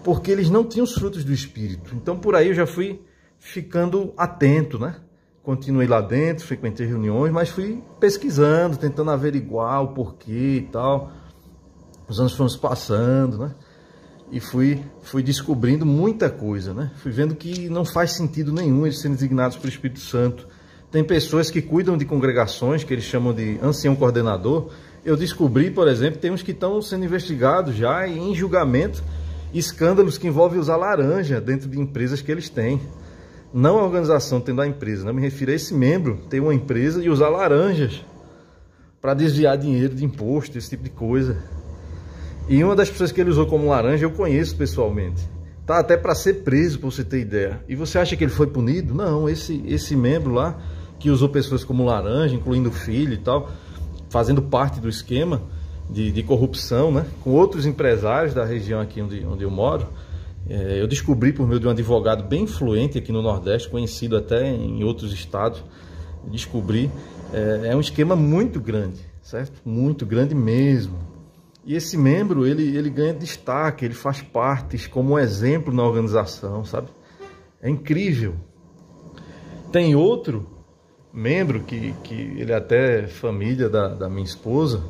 porque eles não tinham os frutos do Espírito. Então por aí eu já fui ficando atento, né? Continuei lá dentro, frequentei reuniões, mas fui pesquisando, tentando averiguar o porquê e tal. Os anos foram se passando, né? E fui descobrindo muita coisa, né? Fui vendo que não faz sentido nenhum eles serem designados pelo Espírito Santo. Tem pessoas que cuidam de congregações, que eles chamam de ancião coordenador. Eu descobri, por exemplo, tem uns que estão sendo investigados já em julgamento, escândalos que envolvem usar laranja dentro de empresas que eles têm. Não a organização tendo a empresa, não me refiro a esse membro ter uma empresa e usar laranjas para desviar dinheiro de imposto, esse tipo de coisa. E uma das pessoas que ele usou como laranja eu conheço pessoalmente. Tá até para ser preso, para você ter ideia. E você acha que ele foi punido? Não, esse membro lá, que usou pessoas como laranja, incluindo o filho e tal, fazendo parte do esquema de corrupção, né, com outros empresários da região aqui onde eu moro. Eu descobri por meio de um advogado bem influente aqui no Nordeste, conhecido até em outros estados. Descobri, é um esquema muito grande, certo? Muito grande mesmo. E esse membro, ele ganha destaque, ele faz parte como um exemplo na organização, sabe? É incrível. Tem outro membro que ele é até família da minha esposa,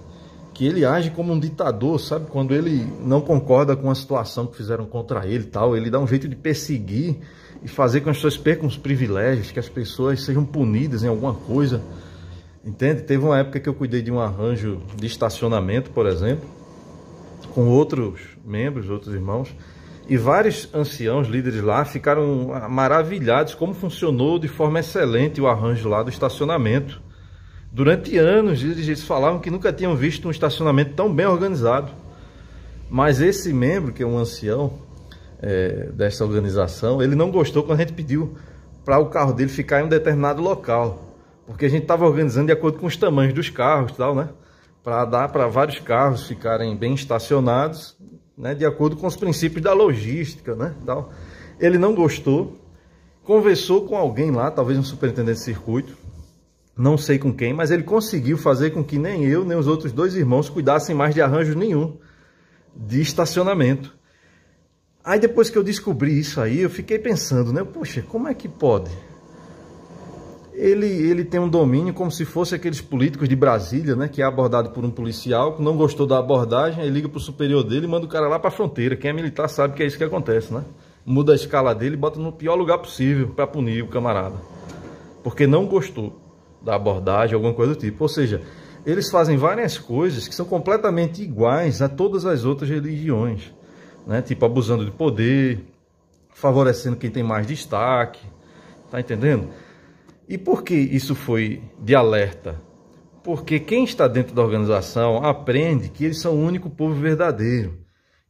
que ele age como um ditador, sabe? Quando ele não concorda com a situação que fizeram contra ele e tal, ele dá um jeito de perseguir e fazer com que as pessoas percam os privilégios, que as pessoas sejam punidas em alguma coisa, entende? Teve uma época que eu cuidei de um arranjo de estacionamento, por exemplo, com outros membros, outros irmãos, e vários anciãos, líderes lá, ficaram maravilhados como funcionou de forma excelente o arranjo lá do estacionamento. Durante anos eles falavam que nunca tinham visto um estacionamento tão bem organizado. Mas esse membro, que é um ancião dessa organização, ele não gostou quando a gente pediu para o carro dele ficar em um determinado local, porque a gente estava organizando de acordo com os tamanhos dos carros e tal, né? Para dar para vários carros ficarem bem estacionados, né? De acordo com os princípios da logística, né? Tal. Ele não gostou, conversou com alguém lá, talvez um superintendente de circuito, não sei com quem, mas ele conseguiu fazer com que nem eu, nem os outros dois irmãos cuidassem mais de arranjo nenhum de estacionamento. Aí depois que eu descobri isso aí, eu fiquei pensando, né? Poxa, como é que pode? Ele tem um domínio como se fosse aqueles políticos de Brasília, né? Que é abordado por um policial, que não gostou da abordagem, aí liga pro superior dele e manda o cara lá pra fronteira. Quem é militar sabe que é isso que acontece, né? Muda a escala dele e bota no pior lugar possível para punir o camarada, porque não gostou da abordagem, alguma coisa do tipo. Ou seja, eles fazem várias coisas que são completamente iguais a todas as outras religiões, né? Tipo, abusando de poder, favorecendo quem tem mais destaque, tá entendendo? E por que isso foi de alerta? Porque quem está dentro da organização aprende que eles são o único povo verdadeiro,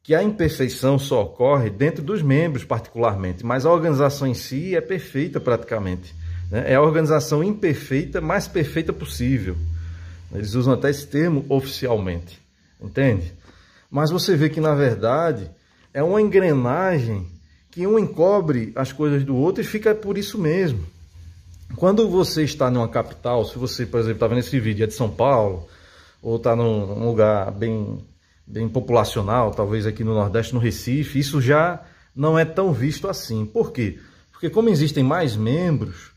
que a imperfeição só ocorre dentro dos membros particularmente, mas a organização em si é perfeita praticamente. É a organização imperfeita, mais perfeita possível. Eles usam até esse termo oficialmente, entende? Mas você vê que, na verdade, é uma engrenagem que um encobre as coisas do outro e fica por isso mesmo. Quando você está numa capital, se você, por exemplo, está vendo esse vídeo, é de São Paulo, ou está num lugar bem populacional, talvez aqui no Nordeste, no Recife, isso já não é tão visto assim. Por quê? Porque como existem mais membros,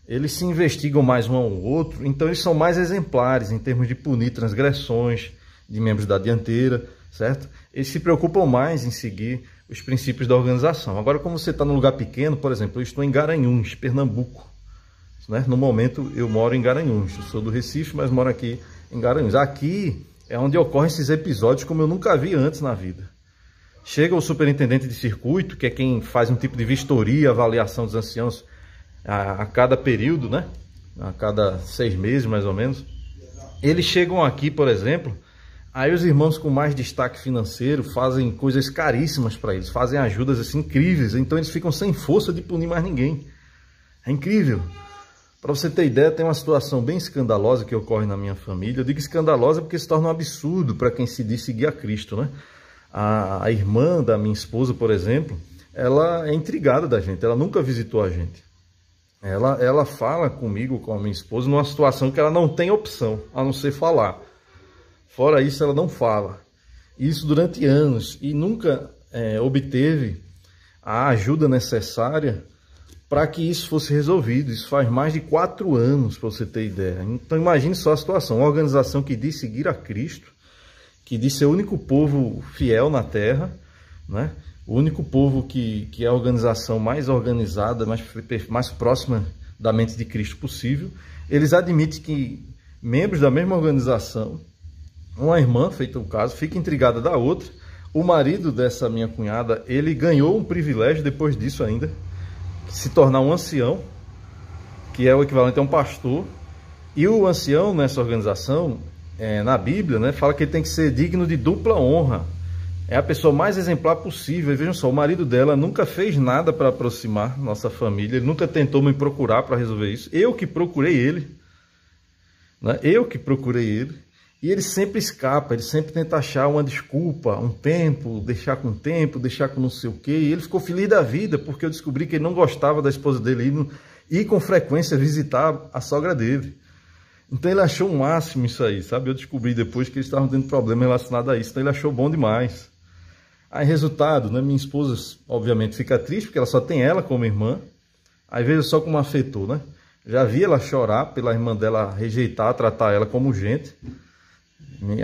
eles se investigam mais um ao outro, então eles são mais exemplares em termos de punir transgressões de membros da dianteira, certo? Eles se preocupam mais em seguir os princípios da organização. Agora, como você está num lugar pequeno, por exemplo, eu estou em Garanhuns, Pernambuco, né? No momento eu moro em Garanhuns, eu sou do Recife, mas moro aqui em Garanhuns. Aqui é onde ocorrem esses episódios como eu nunca vi antes na vida. Chega o superintendente de circuito, que é quem faz um tipo de vistoria, avaliação dos anciãos a cada período, né? A cada 6 meses, mais ou menos. Eles chegam aqui, por exemplo, aí os irmãos com mais destaque financeiro fazem coisas caríssimas para eles, fazem ajudas assim incríveis, então eles ficam sem força de punir mais ninguém. É incrível. Para você ter ideia, tem uma situação bem escandalosa que ocorre na minha família. Eu digo escandalosa porque se torna um absurdo para quem se diz seguir a Cristo, né? A irmã da minha esposa, por exemplo, ela é intrigada da gente, ela nunca visitou a gente. Ela fala comigo, com a minha esposa, numa situação que ela não tem opção, a não ser falar. Fora isso, ela não fala. Isso durante anos e nunca obteve a ajuda necessária para que isso fosse resolvido. Isso faz mais de 4 anos, para você ter ideia. Então imagine só a situação, uma organização que diz seguir a Cristo, que diz ser o único povo fiel na terra, né? O único povo que é a organização mais organizada, mais próxima da mente de Cristo possível. Eles admitem que membros da mesma organização, uma irmã, feito o caso, fica intrigada da outra. O marido dessa minha cunhada, ele ganhou um privilégio depois disso ainda, se tornar um ancião, que é o equivalente a um pastor. E o ancião nessa organização, na Bíblia, né, fala que ele tem que ser digno de dupla honra. É a pessoa mais exemplar possível. E vejam só, o marido dela nunca fez nada para aproximar nossa família, ele nunca tentou me procurar para resolver isso. Eu que procurei ele, né? Eu que procurei ele. E ele sempre escapa, ele sempre tenta achar uma desculpa, um tempo, deixar com não sei o quê. E ele ficou feliz da vida, porque eu descobri que ele não gostava da esposa dele ir com frequência visitar a sogra dele. Então ele achou o máximo isso aí, sabe? Eu descobri depois que eles estavam tendo problema relacionado a isso, então ele achou bom demais. Aí resultado, né? Minha esposa obviamente fica triste, porque ela só tem ela como irmã. Aí veja só como afetou, né? Já vi ela chorar pela irmã dela rejeitar, tratar ela como gente.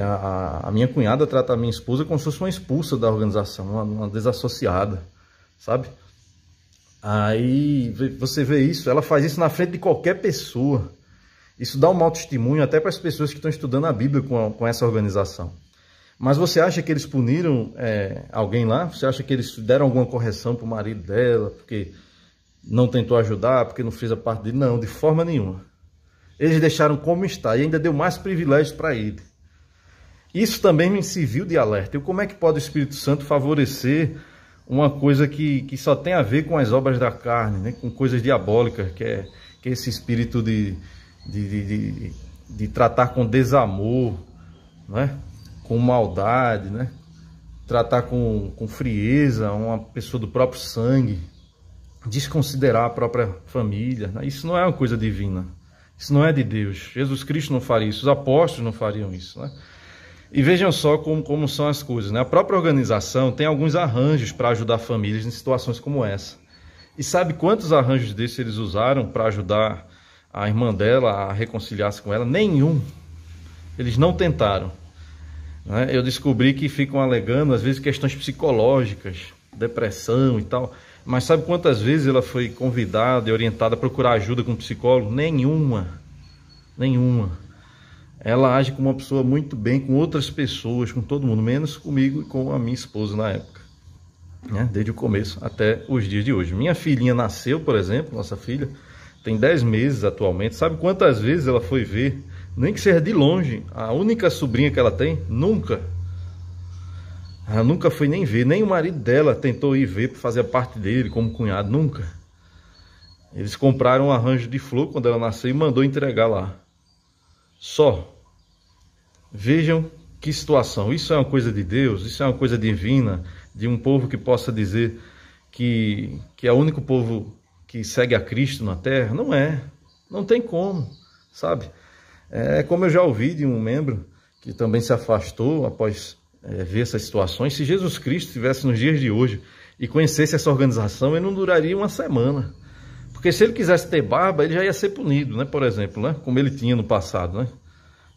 A minha cunhada trata a minha esposa como se fosse uma expulsa da organização, uma desassociada, sabe? Aí você vê isso, ela faz isso na frente de qualquer pessoa. Isso dá um mau testemunho até para as pessoas que estão estudando a Bíblia com essa organização. Mas você acha que eles puniram alguém lá? Você acha que eles deram alguma correção para o marido dela, porque não tentou ajudar, porque não fez a parte dele? Não, de forma nenhuma. Eles deixaram como está e ainda deu mais privilégios para ele. Isso também me serviu de alerta. E como é que pode o Espírito Santo favorecer uma coisa que só tem a ver com as obras da carne, né? Com coisas diabólicas, que é esse espírito de tratar com desamor, né? Com maldade, né? Tratar com frieza uma pessoa do próprio sangue, desconsiderar a própria família, né? Isso não é uma coisa divina, isso não é de Deus. Jesus Cristo não faria isso, os apóstolos não fariam isso, né? E vejam só como são as coisas, né? A própria organização tem alguns arranjos para ajudar famílias em situações como essa. E sabe quantos arranjos desses eles usaram para ajudar a irmã dela a reconciliar-se com ela? Nenhum. Eles não tentaram, né? Eu descobri que ficam alegando, às vezes, questões psicológicas, depressão e tal. Mas sabe quantas vezes ela foi convidada e orientada a procurar ajuda com um psicólogo? Nenhuma. Nenhuma. Ela age como uma pessoa muito bem com outras pessoas, com todo mundo, menos comigo e com a minha esposa na época, né? Desde o começo até os dias de hoje. Minha filhinha nasceu, por exemplo, nossa filha, tem 10 meses atualmente. Sabe quantas vezes ela foi ver, nem que seja de longe, a única sobrinha que ela tem? Nunca. Ela nunca foi nem ver, nem o marido dela tentou ir ver para fazer parte dele como cunhado, nunca. Eles compraram um arranjo de flor quando ela nasceu e mandou entregar lá. Só. Vejam que situação. Isso é uma coisa de Deus, isso é uma coisa divina, de um povo que possa dizer que é o único povo que segue a Cristo na terra? Não é. Não tem como, sabe? É como eu já ouvi de um membro que também se afastou após ver essas situações. Se Jesus Cristo estivesse nos dias de hoje e conhecesse essa organização, ele não duraria uma semana. Porque se ele quisesse ter barba, ele já ia ser punido, né? Por exemplo, né? Como ele tinha no passado, né?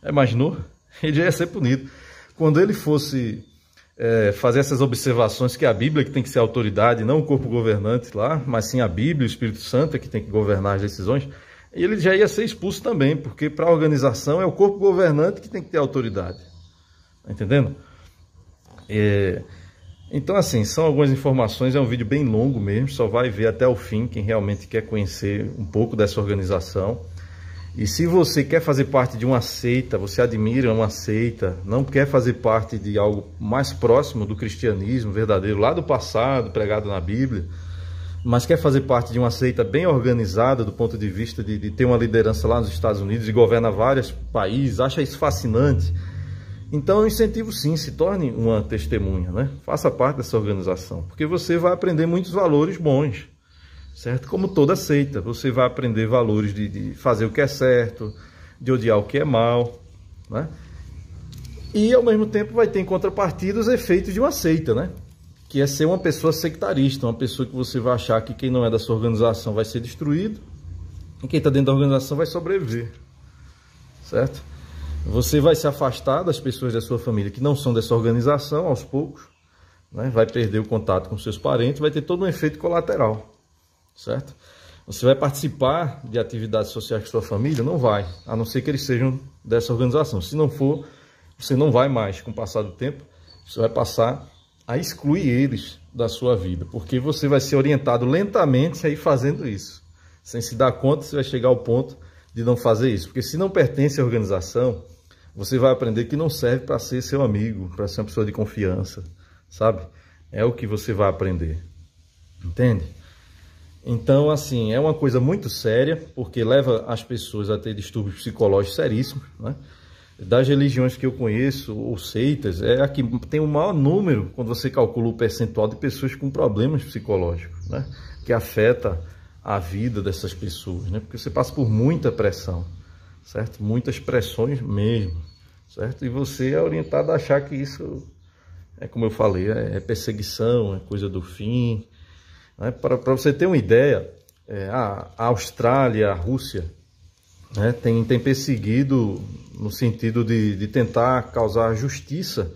Imaginou? Ele já ia ser punido. Quando ele fosse fazer essas observações que a Bíblia que tem que ser a autoridade, não o corpo governante lá, mas sim a Bíblia, o Espírito Santo é que tem que governar as decisões, e ele já ia ser expulso também, porque para a organização é o corpo governante que tem que ter autoridade. Tá entendendo? Então, assim, são algumas informações, é um vídeo bem longo mesmo, só vai ver até o fim quem realmente quer conhecer um pouco dessa organização. E se você quer fazer parte de uma seita, você admira uma seita, não quer fazer parte de algo mais próximo do cristianismo verdadeiro, lá do passado, pregado na Bíblia, mas quer fazer parte de uma seita bem organizada do ponto de vista de ter uma liderança lá nos Estados Unidos e governa vários países, acha isso fascinante, então eu incentivo sim, se torne uma testemunha, né? Faça parte dessa organização, porque você vai aprender muitos valores bons, certo? Como toda seita, você vai aprender valores de fazer o que é certo, de odiar o que é mal, né? E ao mesmo tempo vai ter em contrapartida os efeitos de uma seita, né? Que é ser uma pessoa sectarista, uma pessoa que você vai achar que quem não é da sua organização vai ser destruído e quem está dentro da organização vai sobreviver, certo? Você vai se afastar das pessoas da sua família que não são dessa organização aos poucos, né? Vai perder o contato com seus parentes, vai ter todo um efeito colateral, certo? Você vai participar de atividades sociais com sua família? Não vai, a não ser que eles sejam dessa organização. Se não for, você não vai mais, com o passar do tempo, você vai passar a excluir eles da sua vida, porque você vai ser orientado lentamente a ir fazendo isso. Sem se dar conta, você vai chegar ao ponto de não fazer isso, porque se não pertence à organização, você vai aprender que não serve para ser seu amigo, para ser uma pessoa de confiança, sabe? É o que você vai aprender, entende? Então, assim, é uma coisa muito séria, porque leva as pessoas a ter distúrbios psicológicos seríssimos, né? Das religiões que eu conheço, ou seitas, é a que tem o maior número, quando você calcula o percentual de pessoas com problemas psicológicos, né? Que afeta a vida dessas pessoas, né? Porque você passa por muita pressão, certo? Muitas pressões mesmo, certo? E você é orientado a achar que isso, como eu falei, é perseguição, é coisa do fim, né? Para você ter uma ideia, a Austrália, a Rússia, né, tem perseguido no sentido de tentar causar justiça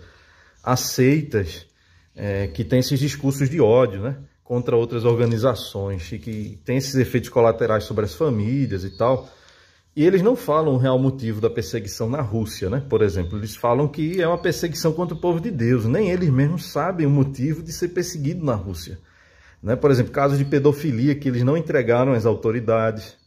a seitas que têm esses discursos de ódio, né, contra outras organizações e que tem esses efeitos colaterais sobre as famílias e tal. E eles não falam o real motivo da perseguição na Rússia, né? Por exemplo, eles falam que é uma perseguição contra o povo de Deus. Nem eles mesmos sabem o motivo de ser perseguido na Rússia, né? Por exemplo, casos de pedofilia que eles não entregaram às autoridades.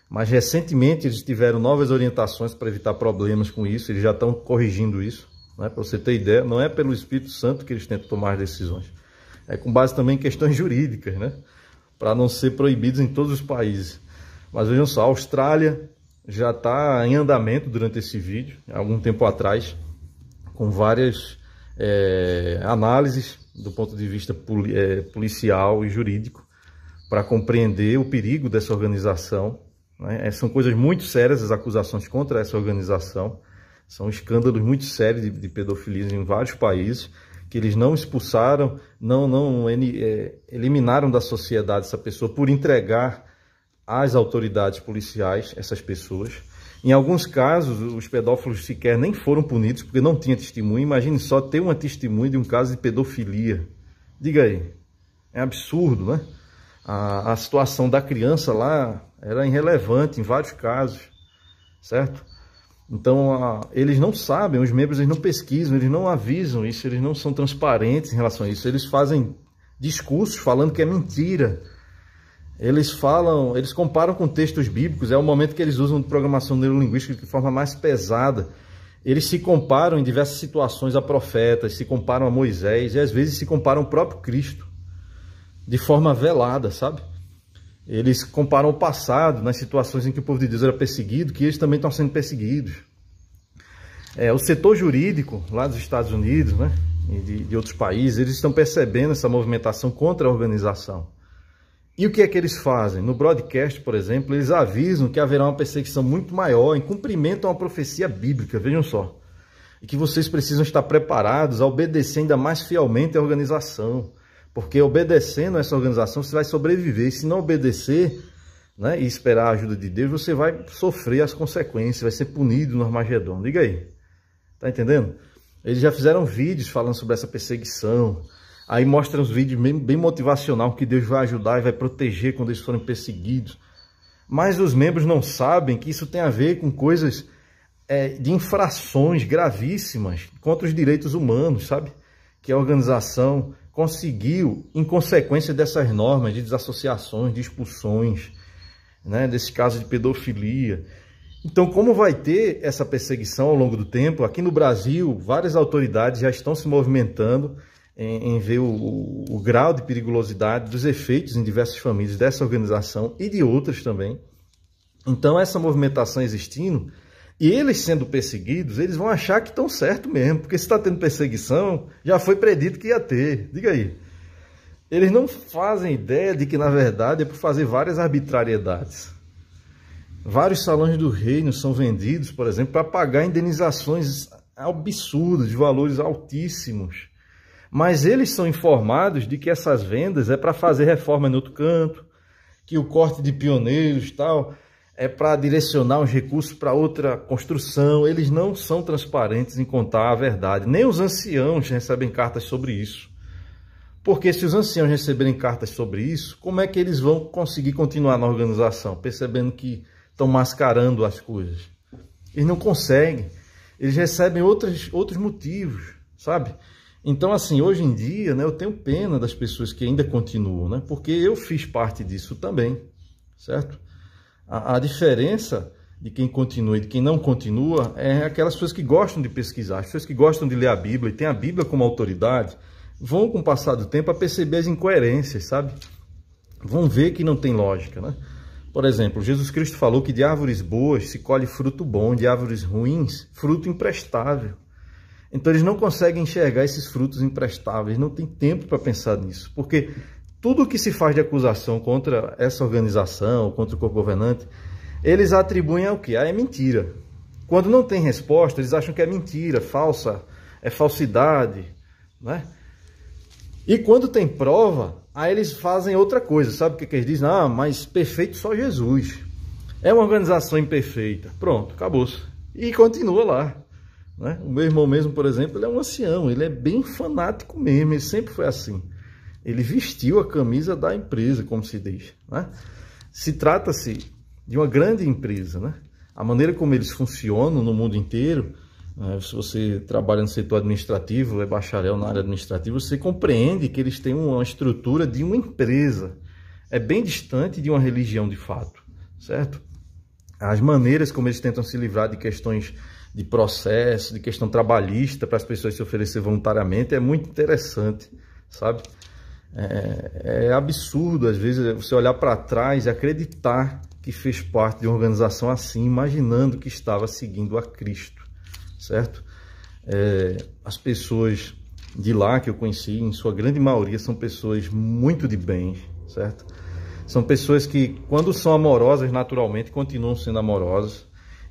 Mas recentemente eles tiveram novas orientações para evitar problemas com isso, eles já estão corrigindo isso, né? Para você ter ideia, não é pelo Espírito Santo que eles tentam tomar as decisões, é com base também em questões jurídicas, né? Para não ser proibidos em todos os países. Mas vejam só, a Austrália já está em andamento durante esse vídeo, há algum tempo atrás, com várias análises do ponto de vista policial e jurídico, para compreender o perigo dessa organização. São coisas muito sérias as acusações contra essa organização, são escândalos muito sérios de pedofilia em vários países, que eles não expulsaram, não eliminaram da sociedade essa pessoa por entregar às autoridades policiais essas pessoas. Em alguns casos, os pedófilos sequer nem foram punidos, porque não tinha testemunha. Imagine só ter uma testemunha de um caso de pedofilia. Diga aí, é absurdo, né? A situação da criança lá era irrelevante em vários casos, certo? Então, eles não sabem, os membros eles não pesquisam, eles não avisam isso, eles não são transparentes em relação a isso. Eles fazem discursos falando que é mentira. Eles comparam com textos bíblicos, é o momento que eles usam de programação neurolinguística de forma mais pesada. Eles se comparam em diversas situações a profetas, se comparam a Moisés e às vezes se comparam ao próprio Cristo, de forma velada, sabe? Eles comparam o passado nas situações em que o povo de Deus era perseguido, que eles também estão sendo perseguidos. O setor jurídico lá dos Estados Unidos, né, e de outros países, eles estão percebendo essa movimentação contra a organização. E o que é que eles fazem? No broadcast, por exemplo, eles avisam que haverá uma perseguição muito maior em cumprimento a uma profecia bíblica, vejam só. E que vocês precisam estar preparados a obedecer ainda mais fielmente à organização. Porque obedecendo a essa organização você vai sobreviver. E se não obedecer, né, e esperar a ajuda de Deus, você vai sofrer as consequências, vai ser punido no Armagedon. Diga aí. Tá entendendo? Eles já fizeram vídeos falando sobre essa perseguição. Aí mostram os vídeos bem motivacional, que Deus vai ajudar e vai proteger quando eles forem perseguidos. Mas os membros não sabem que isso tem a ver com coisas de infrações gravíssimas contra os direitos humanos, sabe? Que a organização conseguiu, em consequência dessas normas de desassociações, de expulsões, né? Desse caso de pedofilia. Então, como vai ter essa perseguição ao longo do tempo? Aqui no Brasil, várias autoridades já estão se movimentando em ver o grau de periculosidade dos efeitos em diversas famílias dessa organização e de outras também. Então, essa movimentação existindo, e eles sendo perseguidos, eles vão achar que estão certo mesmo, porque se está tendo perseguição, já foi predito que ia ter. Diga aí. Eles não fazem ideia de que, na verdade, é por fazer várias arbitrariedades. Vários salões do reino são vendidos, por exemplo, para pagar indenizações absurdas, de valores altíssimos. Mas eles são informados de que essas vendas é para fazer reforma em outro canto, que o corte de pioneiros tal é para direcionar os recursos para outra construção. Eles não são transparentes em contar a verdade. Nem os anciãos recebem cartas sobre isso. Porque se os anciãos receberem cartas sobre isso, como é que eles vão conseguir continuar na organização, percebendo que estão mascarando as coisas? Eles não conseguem. Eles recebem outros motivos, sabe? Então, assim, hoje em dia, né, eu tenho pena das pessoas que ainda continuam, né? Porque eu fiz parte disso também, certo? A diferença de quem continua e de quem não continua é aquelas pessoas que gostam de pesquisar, as pessoas que gostam de ler a Bíblia e têm a Bíblia como autoridade, vão, com o passar do tempo, a perceber as incoerências, sabe? Vão ver que não tem lógica, né? Por exemplo, Jesus Cristo falou que de árvores boas se colhe fruto bom, de árvores ruins, fruto imprestável. Então eles não conseguem enxergar esses frutos imprestáveis, não tem tempo para pensar nisso, porque tudo que se faz de acusação contra essa organização, contra o corpo governante, eles atribuem ao quê? É mentira. Quando não tem resposta, eles acham que é mentira, falsa, é falsidade, né? E quando tem prova, aí eles fazem outra coisa, sabe o que eles dizem? Ah, mas perfeito só Jesus. É uma organização imperfeita. Pronto, acabou-se. E continua lá. Né? O meu irmão mesmo, por exemplo, ele é um ancião, ele é bem fanático mesmo, ele sempre foi assim. Ele vestiu a camisa da empresa, como se diz. Né? Se trata-se de uma grande empresa, né? A maneira como eles funcionam no mundo inteiro, se você trabalha no setor administrativo, é bacharel na área administrativa, você compreende que eles têm uma estrutura de uma empresa. É bem distante de uma religião de fato, certo? As maneiras como eles tentam se livrar de questões de processo, de questão trabalhista para as pessoas se oferecer voluntariamente, é muito interessante, sabe? É absurdo, às vezes, você olhar para trás e acreditar que fez parte de uma organização assim, imaginando que estava seguindo a Cristo, certo? As pessoas de lá que eu conheci, em sua grande maioria, são pessoas muito de bem, certo? São pessoas que, quando são amorosas, naturalmente, continuam sendo amorosas.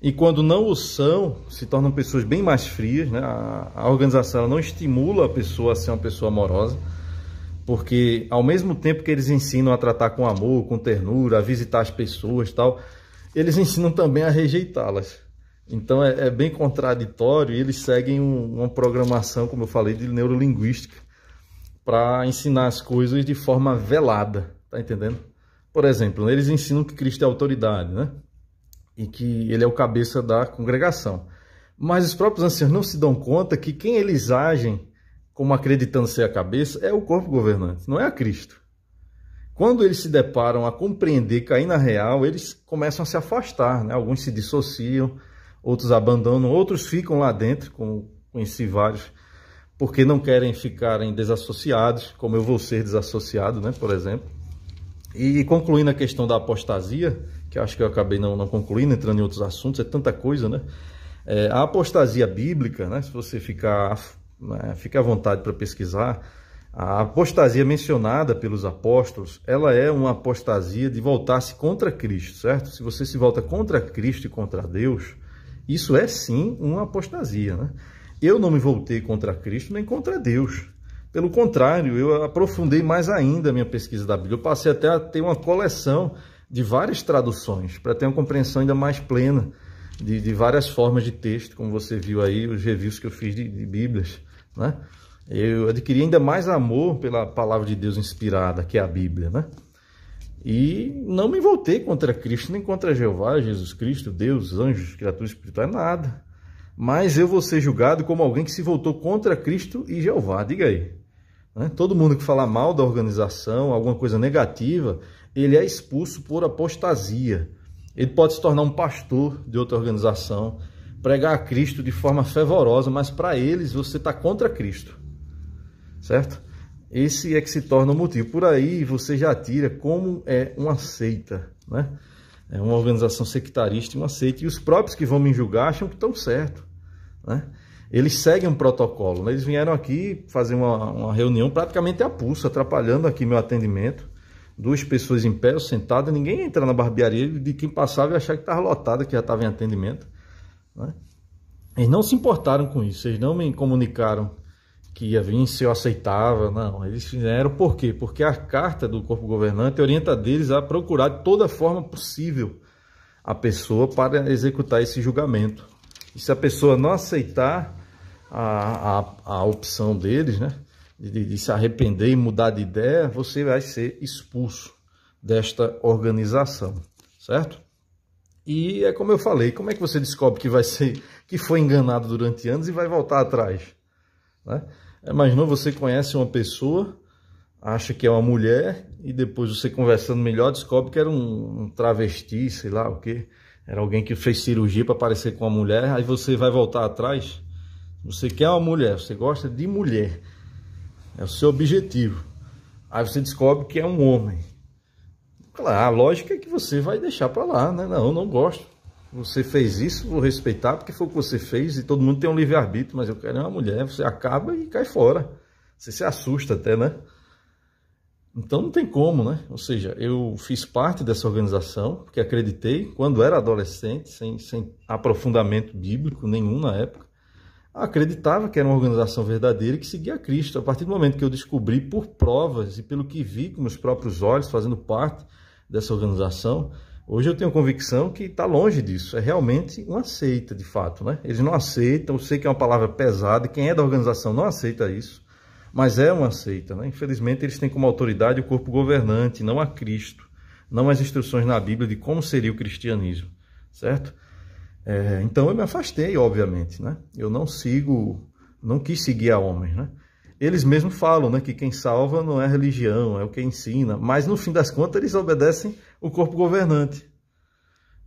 E quando não o são, se tornam pessoas bem mais frias, né? A organização ela não estimula a pessoa a ser uma pessoa amorosa, porque ao mesmo tempo que eles ensinam a tratar com amor, com ternura, a visitar as pessoas e tal, eles ensinam também a rejeitá-las. Então é bem contraditório, e eles seguem uma programação, como eu falei, de neurolinguística, para ensinar as coisas de forma velada, tá entendendo? Por exemplo, eles ensinam que Cristo é autoridade, né? E que ele é o cabeça da congregação. Mas os próprios anciãos não se dão conta que quem eles agem como acreditando ser a cabeça é o corpo governante, não é a Cristo. Quando eles se deparam a compreender, cair na real, eles começam a se afastar, né? Alguns se dissociam, outros abandonam, outros ficam lá dentro, como conheci vários, porque não querem ficarem desassociados, como eu vou ser desassociado, né? Por exemplo. E concluindo a questão da apostasia, que acho que eu acabei não concluindo, entrando em outros assuntos, é tanta coisa, né? A apostasia bíblica, né? Se você fica à vontade para pesquisar, a apostasia mencionada pelos apóstolos, ela é uma apostasia de voltar-se contra Cristo, certo? Se você se volta contra Cristo e contra Deus, isso é sim uma apostasia, né? Eu não me voltei contra Cristo nem contra Deus. Pelo contrário, eu aprofundei mais ainda a minha pesquisa da Bíblia. Eu passei até a ter uma coleção de várias traduções, para ter uma compreensão ainda mais plena de várias formas de texto, como você viu aí, os reviews que eu fiz de Bíblias, né? Eu adquiri ainda mais amor pela palavra de Deus inspirada, que é a Bíblia, né? E não me voltei contra Cristo, nem contra Jeová, Jesus Cristo, Deus, anjos, criaturas espirituais, nada. Mas eu vou ser julgado como alguém que se voltou contra Cristo e Jeová, diga aí. Né? Todo mundo que fala mal da organização, alguma coisa negativa, ele é expulso por apostasia. Ele pode se tornar um pastor de outra organização, pregar a Cristo de forma fervorosa, mas para eles você está contra Cristo, certo? Esse é que se torna o motivo. Por aí você já tira como é uma seita, né? É uma organização sectarista, uma seita. E os próprios que vão me julgar acham que estão certos, né? Eles seguem um protocolo, né? Eles vieram aqui fazer uma reunião praticamente a pulso, atrapalhando aqui meu atendimento. 2 pessoas em pé, sentadas, ninguém entra na barbearia de quem passava e achava que estava lotada, que já estava em atendimento, né? Eles não se importaram com isso, eles não me comunicaram que ia vir se eu aceitava, não. Eles fizeram por quê? Porque a carta do corpo governante orienta deles a procurar de toda forma possível a pessoa para executar esse julgamento. E se a pessoa não aceitar a opção deles, né, de se arrepender e mudar de ideia, você vai ser expulso desta organização, certo? E é como eu falei, como é que você descobre que foi enganado durante anos e vai voltar atrás, né? Imaginou, você conhece uma pessoa, acha que é uma mulher, e depois você conversando melhor descobre que era um travesti, sei lá o que, era alguém que fez cirurgia para parecer com uma mulher, aí você vai voltar atrás. Você quer uma mulher, você gosta de mulher, é o seu objetivo. Aí você descobre que é um homem. Claro, a lógica é que você vai deixar para lá, né? Não, eu não gosto. Você fez isso, vou respeitar porque foi o que você fez e todo mundo tem um livre-arbítrio, mas eu quero uma mulher. Você acaba e cai fora. Você se assusta até, né? Então não tem como, né? Ou seja, eu fiz parte dessa organização porque acreditei quando era adolescente, sem aprofundamento bíblico nenhum na época. Acreditava que era uma organização verdadeira e que seguia a Cristo. A partir do momento que eu descobri por provas e pelo que vi com meus próprios olhos, fazendo parte dessa organização, hoje eu tenho convicção que está longe disso. É realmente uma seita, de fato, né? Eles não aceitam, eu sei que é uma palavra pesada, e quem é da organização não aceita isso, mas é uma seita, né? Infelizmente, eles têm como autoridade o corpo governante, não a Cristo, não as instruções na Bíblia de como seria o cristianismo, certo? Então eu me afastei, obviamente, né? Eu não quis seguir a homens, né? Eles mesmos falam, né, que quem salva não é a religião, é o que ensina, mas no fim das contas eles obedecem o corpo governante,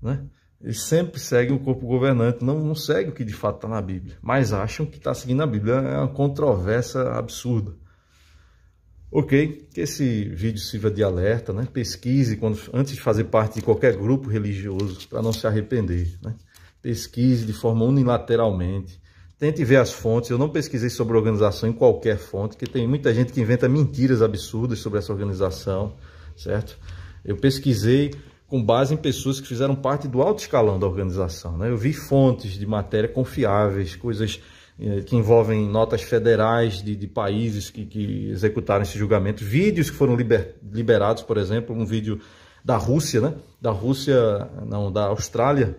né? Eles sempre seguem o corpo governante, não seguem o que de fato está na Bíblia, mas acham que está seguindo a Bíblia. É uma controvérsia absurda. Ok, que esse vídeo sirva de alerta, né? Pesquise antes de fazer parte de qualquer grupo religioso, para não se arrepender, né? Pesquise de forma unilateralmente. Tente ver as fontes. Eu não pesquisei sobre a organização em qualquer fonte, porque tem muita gente que inventa mentiras absurdas sobre essa organização, certo? Eu pesquisei com base em pessoas que fizeram parte do alto escalão da organização, né? Eu vi fontes de matéria confiáveis, coisas que envolvem notas federais de países que executaram esse julgamento, vídeos que foram liberados, por exemplo, um vídeo da Rússia, né? Da Austrália.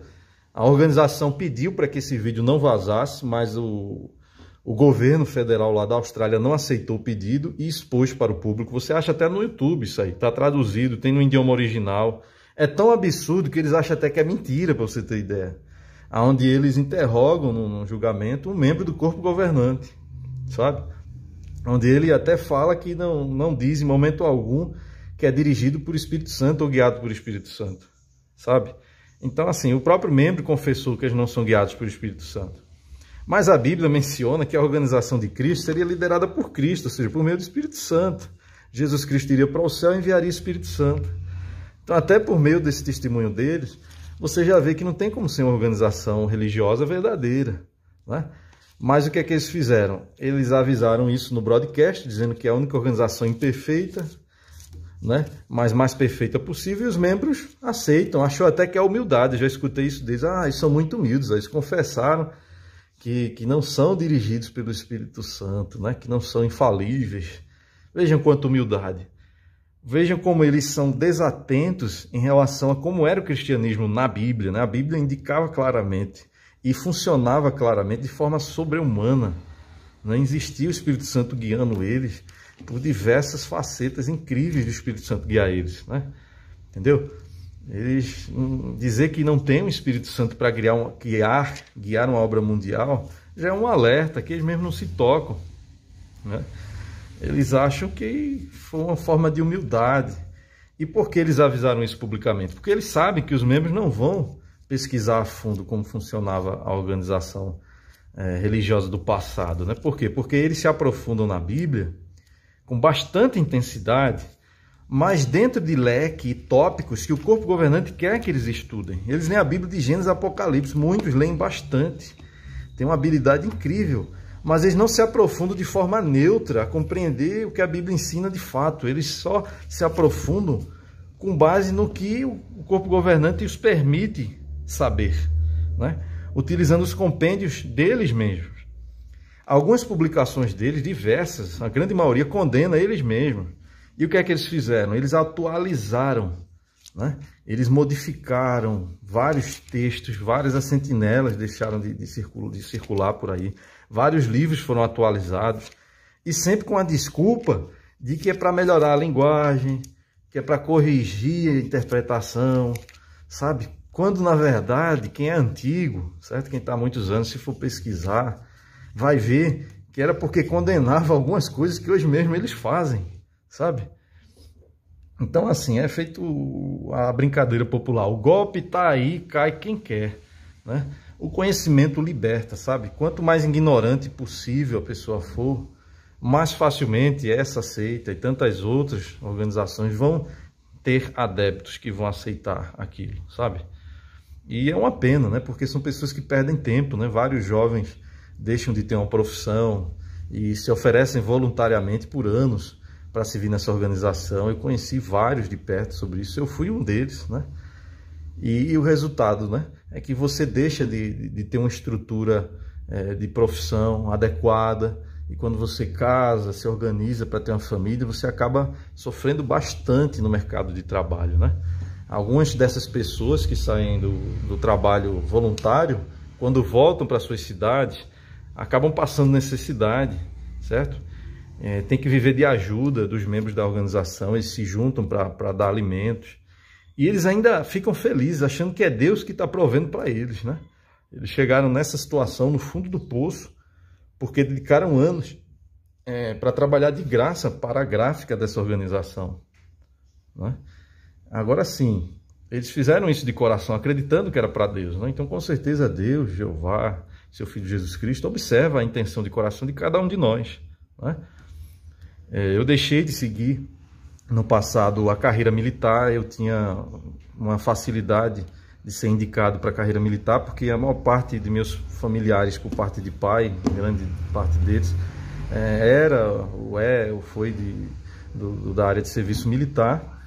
A organização pediu para que esse vídeo não vazasse, mas o governo federal lá da Austrália não aceitou o pedido e expôs para o público. Você acha até no YouTube isso aí, está traduzido, tem no idioma original. É tão absurdo que eles acham até que é mentira, para você ter ideia. Onde eles interrogam no julgamento um membro do corpo governante, sabe? Onde ele até fala que não diz em momento algum que é dirigido por Espírito Santo ou guiado por Espírito Santo, sabe? Então, assim, o próprio membro confessou que eles não são guiados pelo Espírito Santo. Mas a Bíblia menciona que a organização de Cristo seria liderada por Cristo, ou seja, por meio do Espírito Santo. Jesus Cristo iria para o céu e enviaria o Espírito Santo. Então, até por meio desse testemunho deles, você já vê que não tem como ser uma organização religiosa verdadeira, né? Mas o que é que eles fizeram? Eles avisaram isso no broadcast, dizendo que é a única organização imperfeita, né, mas mais perfeita possível, e os membros aceitam, achou até que é humildade. Eu já escutei isso deles, eles são muito humildes, eles confessaram que não são dirigidos pelo Espírito Santo, né, que não são infalíveis. Vejam quanta humildade. Vejam como eles são desatentos em relação a como era o cristianismo na Bíblia, né? A Bíblia indicava claramente e funcionava claramente de forma sobre-humana. Não existia o Espírito Santo guiando eles por diversas facetas incríveis do Espírito Santo guiar eles, né? Entendeu? Eles dizer que não tem um Espírito Santo para guiar uma obra mundial já é um alerta que eles mesmos não se tocam, né? Eles acham que foi uma forma de humildade. E por que eles avisaram isso publicamente? Porque eles sabem que os membros não vão pesquisar a fundo como funcionava a organização religiosa do passado, né? Por quê? Porque eles se aprofundam na Bíblia com bastante intensidade, mas dentro de leque e tópicos que o corpo governante quer que eles estudem. Eles leem a Bíblia de Gênesis a Apocalipse, muitos leem bastante, têm uma habilidade incrível, mas eles não se aprofundam de forma neutra a compreender o que a Bíblia ensina de fato. Eles só se aprofundam com base no que o corpo governante os permite saber, né? Utilizando os compêndios deles mesmos. Algumas publicações deles, diversas, a grande maioria condena eles mesmos. E o que é que eles fizeram? Eles atualizaram, né? Eles modificaram vários textos, várias assentinelas deixaram de circular por aí. Vários livros foram atualizados, e sempre com a desculpa de que é para melhorar a linguagem, que é para corrigir a interpretação, sabe? Quando, na verdade, quem é antigo, certo? Quem está há muitos anos, se for pesquisar, vai ver que era porque condenava algumas coisas que hoje mesmo eles fazem, sabe? Então, assim, é feito a brincadeira popular. O golpe está aí, cai quem quer, né? O conhecimento liberta, sabe? Quanto mais ignorante possível a pessoa for, mais facilmente essa seita e tantas outras organizações vão ter adeptos que vão aceitar aquilo, sabe? E é uma pena, né? Porque são pessoas que perdem tempo, né? Vários jovens deixam de ter uma profissão e se oferecem voluntariamente por anos para servir nessa organização. Eu conheci vários de perto sobre isso, eu fui um deles, né? E o resultado, né, é que você deixa de ter uma estrutura de profissão adequada, e quando você casa, se organiza para ter uma família, você acaba sofrendo bastante no mercado de trabalho, né? Algumas dessas pessoas que saem do trabalho voluntário, quando voltam para suas cidades, acabam passando necessidade, certo? Tem que viver de ajuda dos membros da organização, eles se juntam para dar alimentos. E eles ainda ficam felizes, achando que é Deus que está provendo para eles, né? Eles chegaram nessa situação no fundo do poço, porque dedicaram anos para trabalhar de graça para a gráfica dessa organização, né? Agora sim, eles fizeram isso de coração, acreditando que era para Deus, né? Então, com certeza, Deus, Jeová, seu Filho Jesus Cristo, observa a intenção de coração de cada um de nós, né? Eu deixei de seguir no passado a carreira militar. Eu tinha uma facilidade de ser indicado para a carreira militar, porque a maior parte de meus familiares, por parte de pai, grande parte deles, ou foi da área de serviço militar.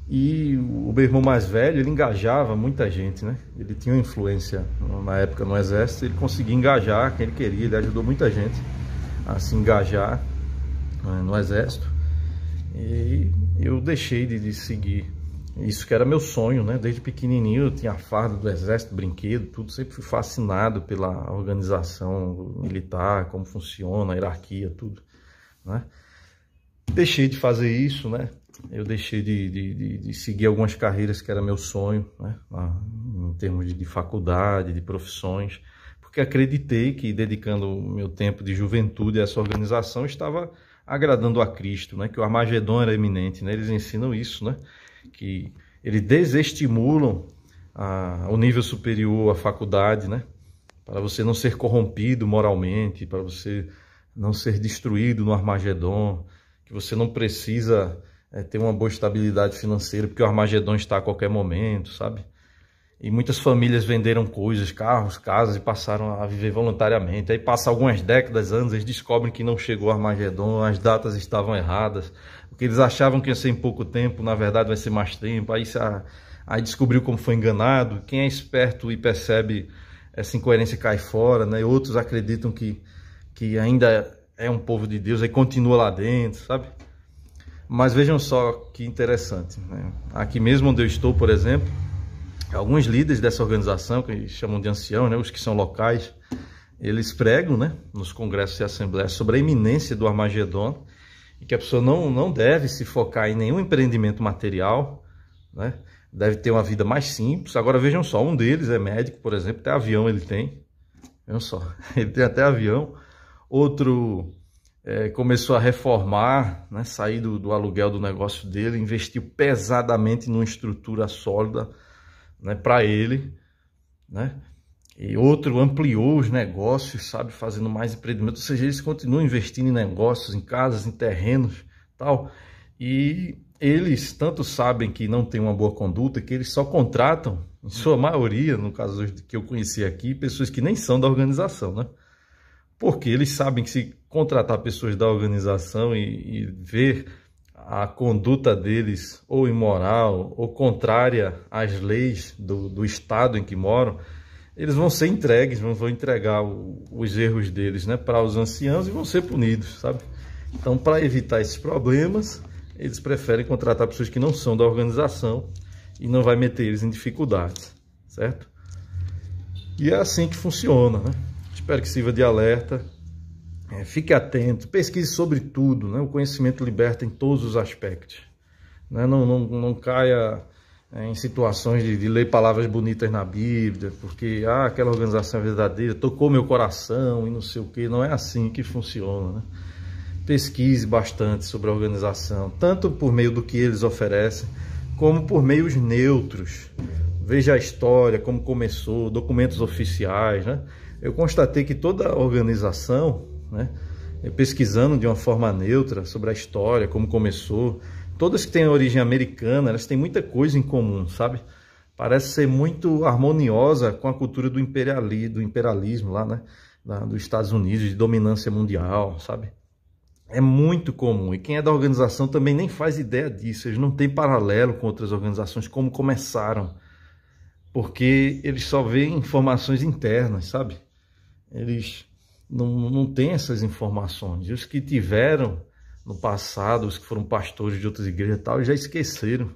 E o meu irmão mais velho, ele engajava muita gente, né? Ele tinha uma influência na época no Exército, ele conseguia engajar quem ele queria, ele ajudou muita gente a se engajar no Exército. E eu deixei de seguir isso, que era meu sonho, né? Desde pequenininho eu tinha a farda do Exército, brinquedo, tudo. Sempre fui fascinado pela organização militar, como funciona, a hierarquia, tudo, né? Deixei de fazer isso, né? Eu deixei de seguir algumas carreiras que era meu sonho, né? Em termos de faculdade, de profissões, porque acreditei que dedicando o meu tempo de juventude a essa organização estava agradando a Cristo, né? Que o Armagedon era iminente, né? Eles ensinam isso, né? Que eles desestimulam o nível superior, a faculdade, né? Para você não ser corrompido moralmente, para você não ser destruído no Armagedon, que você não precisa ter uma boa estabilidade financeira, porque o Armagedon está a qualquer momento, sabe? E muitas famílias venderam coisas, carros, casas, e passaram a viver voluntariamente. Aí passa algumas décadas, anos, eles descobrem que não chegou o Armagedon, as datas estavam erradas, porque eles achavam que ia ser em pouco tempo, na verdade vai ser mais tempo. Aí descobriu como foi enganado. Quem é esperto e percebe essa incoerência cai fora, né? E outros acreditam que ainda é um povo de Deus, aí continua lá dentro, sabe? Mas vejam só que interessante, né? Aqui mesmo onde eu estou, por exemplo, alguns líderes dessa organização, que eles chamam de anciãos, né, os que são locais, eles pregam, né, nos congressos e assembleias sobre a iminência do Armagedon e que a pessoa não deve se focar em nenhum empreendimento material, né, deve ter uma vida mais simples. Agora vejam só, um deles é médico, por exemplo, até avião ele tem, vejam só, ele tem até avião. Outro começou a reformar, né, sair do aluguel do negócio dele, investiu pesadamente numa estrutura sólida, né, para ele, né? E outro ampliou os negócios, sabe, fazendo mais empreendimentos. Ou seja, eles continuam investindo em negócios, em casas, em terrenos, tal. E eles tanto sabem que não tem uma boa conduta que eles só contratam, em sua maioria, no caso que eu conheci aqui, pessoas que nem são da organização, né? Porque eles sabem que se contratar pessoas da organização e ver a conduta deles ou imoral ou contrária às leis do estado em que moram, eles vão ser entregues, vão entregar os erros deles, né, para os anciãos e vão ser punidos, sabe? Então, para evitar esses problemas, eles preferem contratar pessoas que não são da organização e não vai meter eles em dificuldades, certo? E é assim que funciona, né? Espero que sirva de alerta. Fique atento, pesquise sobre tudo, né? O conhecimento liberta em todos os aspectos, né? Não caia em situações de ler palavras bonitas na Bíblia, porque aquela organização é verdadeira, tocou meu coração e não sei o que. Não é assim que funciona, né? Pesquise bastante sobre a organização, tanto por meio do que eles oferecem, como por meios neutros. Veja a história, como começou, documentos oficiais, né? Eu constatei que toda organização, né, pesquisando de uma forma neutra sobre a história, como começou, todas que têm origem americana, elas têm muita coisa em comum, sabe? Parece ser muito harmoniosa com a cultura do imperialismo lá, né, dos Estados Unidos, de dominância mundial, sabe? É muito comum. E quem é da organização também nem faz ideia disso. Eles não têm paralelo com outras organizações, como começaram. Porque eles só veem informações internas, sabe? Eles não têm essas informações. E os que tiveram no passado, os que foram pastores de outras igrejas e tal, já esqueceram.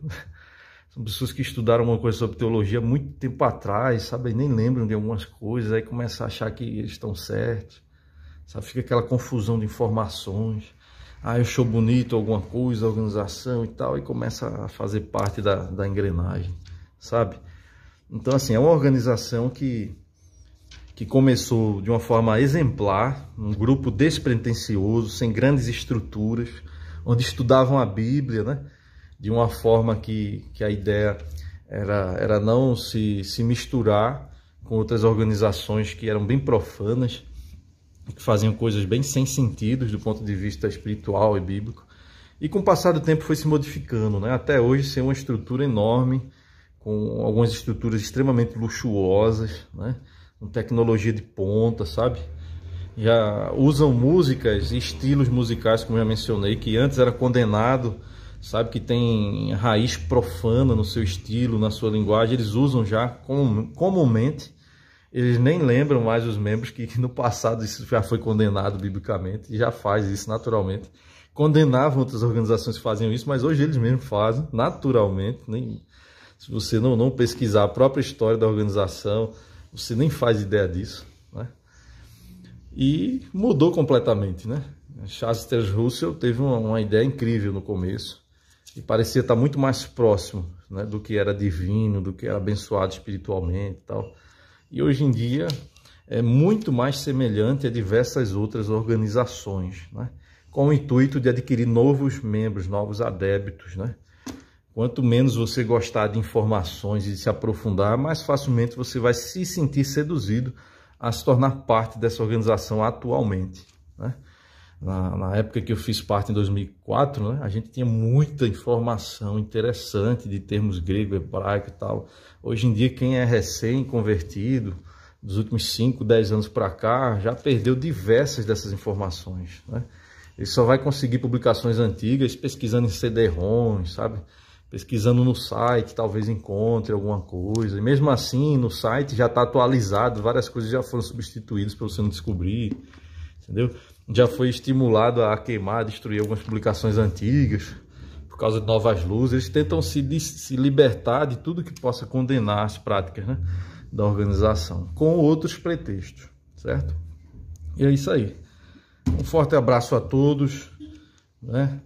São pessoas que estudaram uma coisa sobre teologia muito tempo atrás, sabe? E nem lembram de algumas coisas, aí começam a achar que eles estão certos, sabe? Fica aquela confusão de informações. Eu sou bonito, alguma coisa, organização e tal, e começa a fazer parte da engrenagem, sabe? Então, assim, é uma organização que começou de uma forma exemplar, um grupo despretensioso, sem grandes estruturas, onde estudavam a Bíblia, né? De uma forma que a ideia era não se misturar com outras organizações que eram bem profanas, que faziam coisas bem sem sentido do ponto de vista espiritual e bíblico. E com o passar do tempo foi se modificando, né? Até hoje ser uma estrutura enorme, com algumas estruturas extremamente luxuosas, né? Com tecnologia de ponta, sabe? Já usam músicas e estilos musicais, como eu já mencionei, que antes era condenado, sabe? Que tem raiz profana no seu estilo, na sua linguagem. Eles usam já comumente. Eles nem lembram mais os membros que no passado isso já foi condenado biblicamente, e já faz isso naturalmente. Condenavam outras organizações que faziam isso, mas hoje eles mesmos fazem naturalmente. Se você não pesquisar a própria história da organização, você nem faz ideia disso, né? E mudou completamente, né? Chester Russell teve uma ideia incrível no começo e parecia estar muito mais próximo, né, do que era divino, do que era abençoado espiritualmente e tal. E hoje em dia é muito mais semelhante a diversas outras organizações, né? Com o intuito de adquirir novos membros, novos adeptos, né? Quanto menos você gostar de informações e de se aprofundar, mais facilmente você vai se sentir seduzido a se tornar parte dessa organização atualmente, né? Na época que eu fiz parte, em 2004, né, a gente tinha muita informação interessante de termos grego, hebraico e tal. Hoje em dia, quem é recém-convertido, dos últimos 5, 10 anos para cá, já perdeu diversas dessas informações, né? Ele só vai conseguir publicações antigas pesquisando em CD-ROMs, sabe? Pesquisando no site, talvez encontre alguma coisa. E mesmo assim, no site já está atualizado, várias coisas já foram substituídas para você não descobrir, entendeu? Já foi estimulado a queimar, a destruir algumas publicações antigas. por causa de novas luzes, eles tentam se libertar de tudo que possa condenar as práticas, né, da organização, com outros pretextos, certo? E é isso aí. Um forte abraço a todos, né?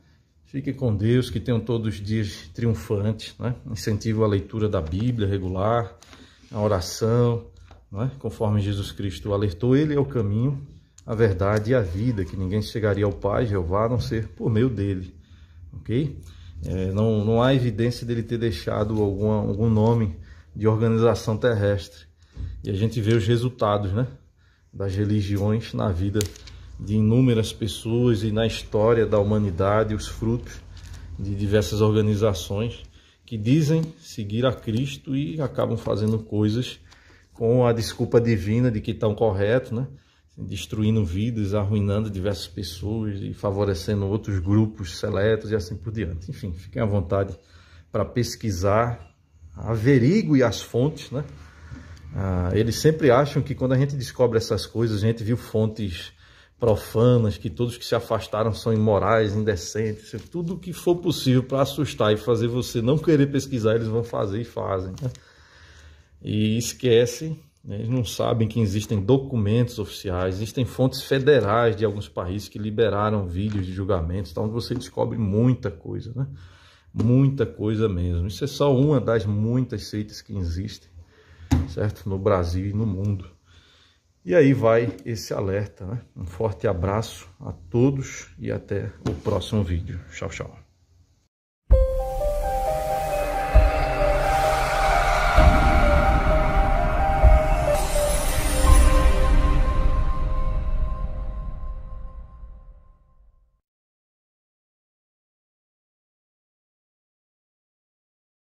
Fiquem com Deus, que tenham todos os dias triunfantes, né? Incentivo a leitura da Bíblia regular, a oração, né? Conforme Jesus Cristo alertou, Ele é o caminho, a verdade e a vida, que ninguém chegaria ao Pai, Jeová, a não ser por meio dele, ok? Não há evidência dele ter deixado algum nome de organização terrestre. E a gente vê os resultados, né, das religiões na vida de inúmeras pessoas e na história da humanidade, os frutos de diversas organizações que dizem seguir a Cristo e acabam fazendo coisas com a desculpa divina de que estão corretos, né? Destruindo vidas, arruinando diversas pessoas e favorecendo outros grupos seletos e assim por diante. Enfim, fiquem à vontade para pesquisar, averigue as fontes, né? Eles sempre acham que quando a gente descobre essas coisas, a gente viu fontes profanas, que todos que se afastaram são imorais, indecentes, tudo que for possível para assustar e fazer você não querer pesquisar, eles vão fazer e fazem, né? E esquecem. Eles não sabem que existem documentos oficiais, existem fontes federais de alguns países que liberaram vídeos de julgamentos, então você descobre muita coisa, né? Muita coisa mesmo. Isso é só uma das muitas seitas que existem, certo? No Brasil e no mundo. E aí vai esse alerta, né? Um forte abraço a todos e até o próximo vídeo. Tchau, tchau.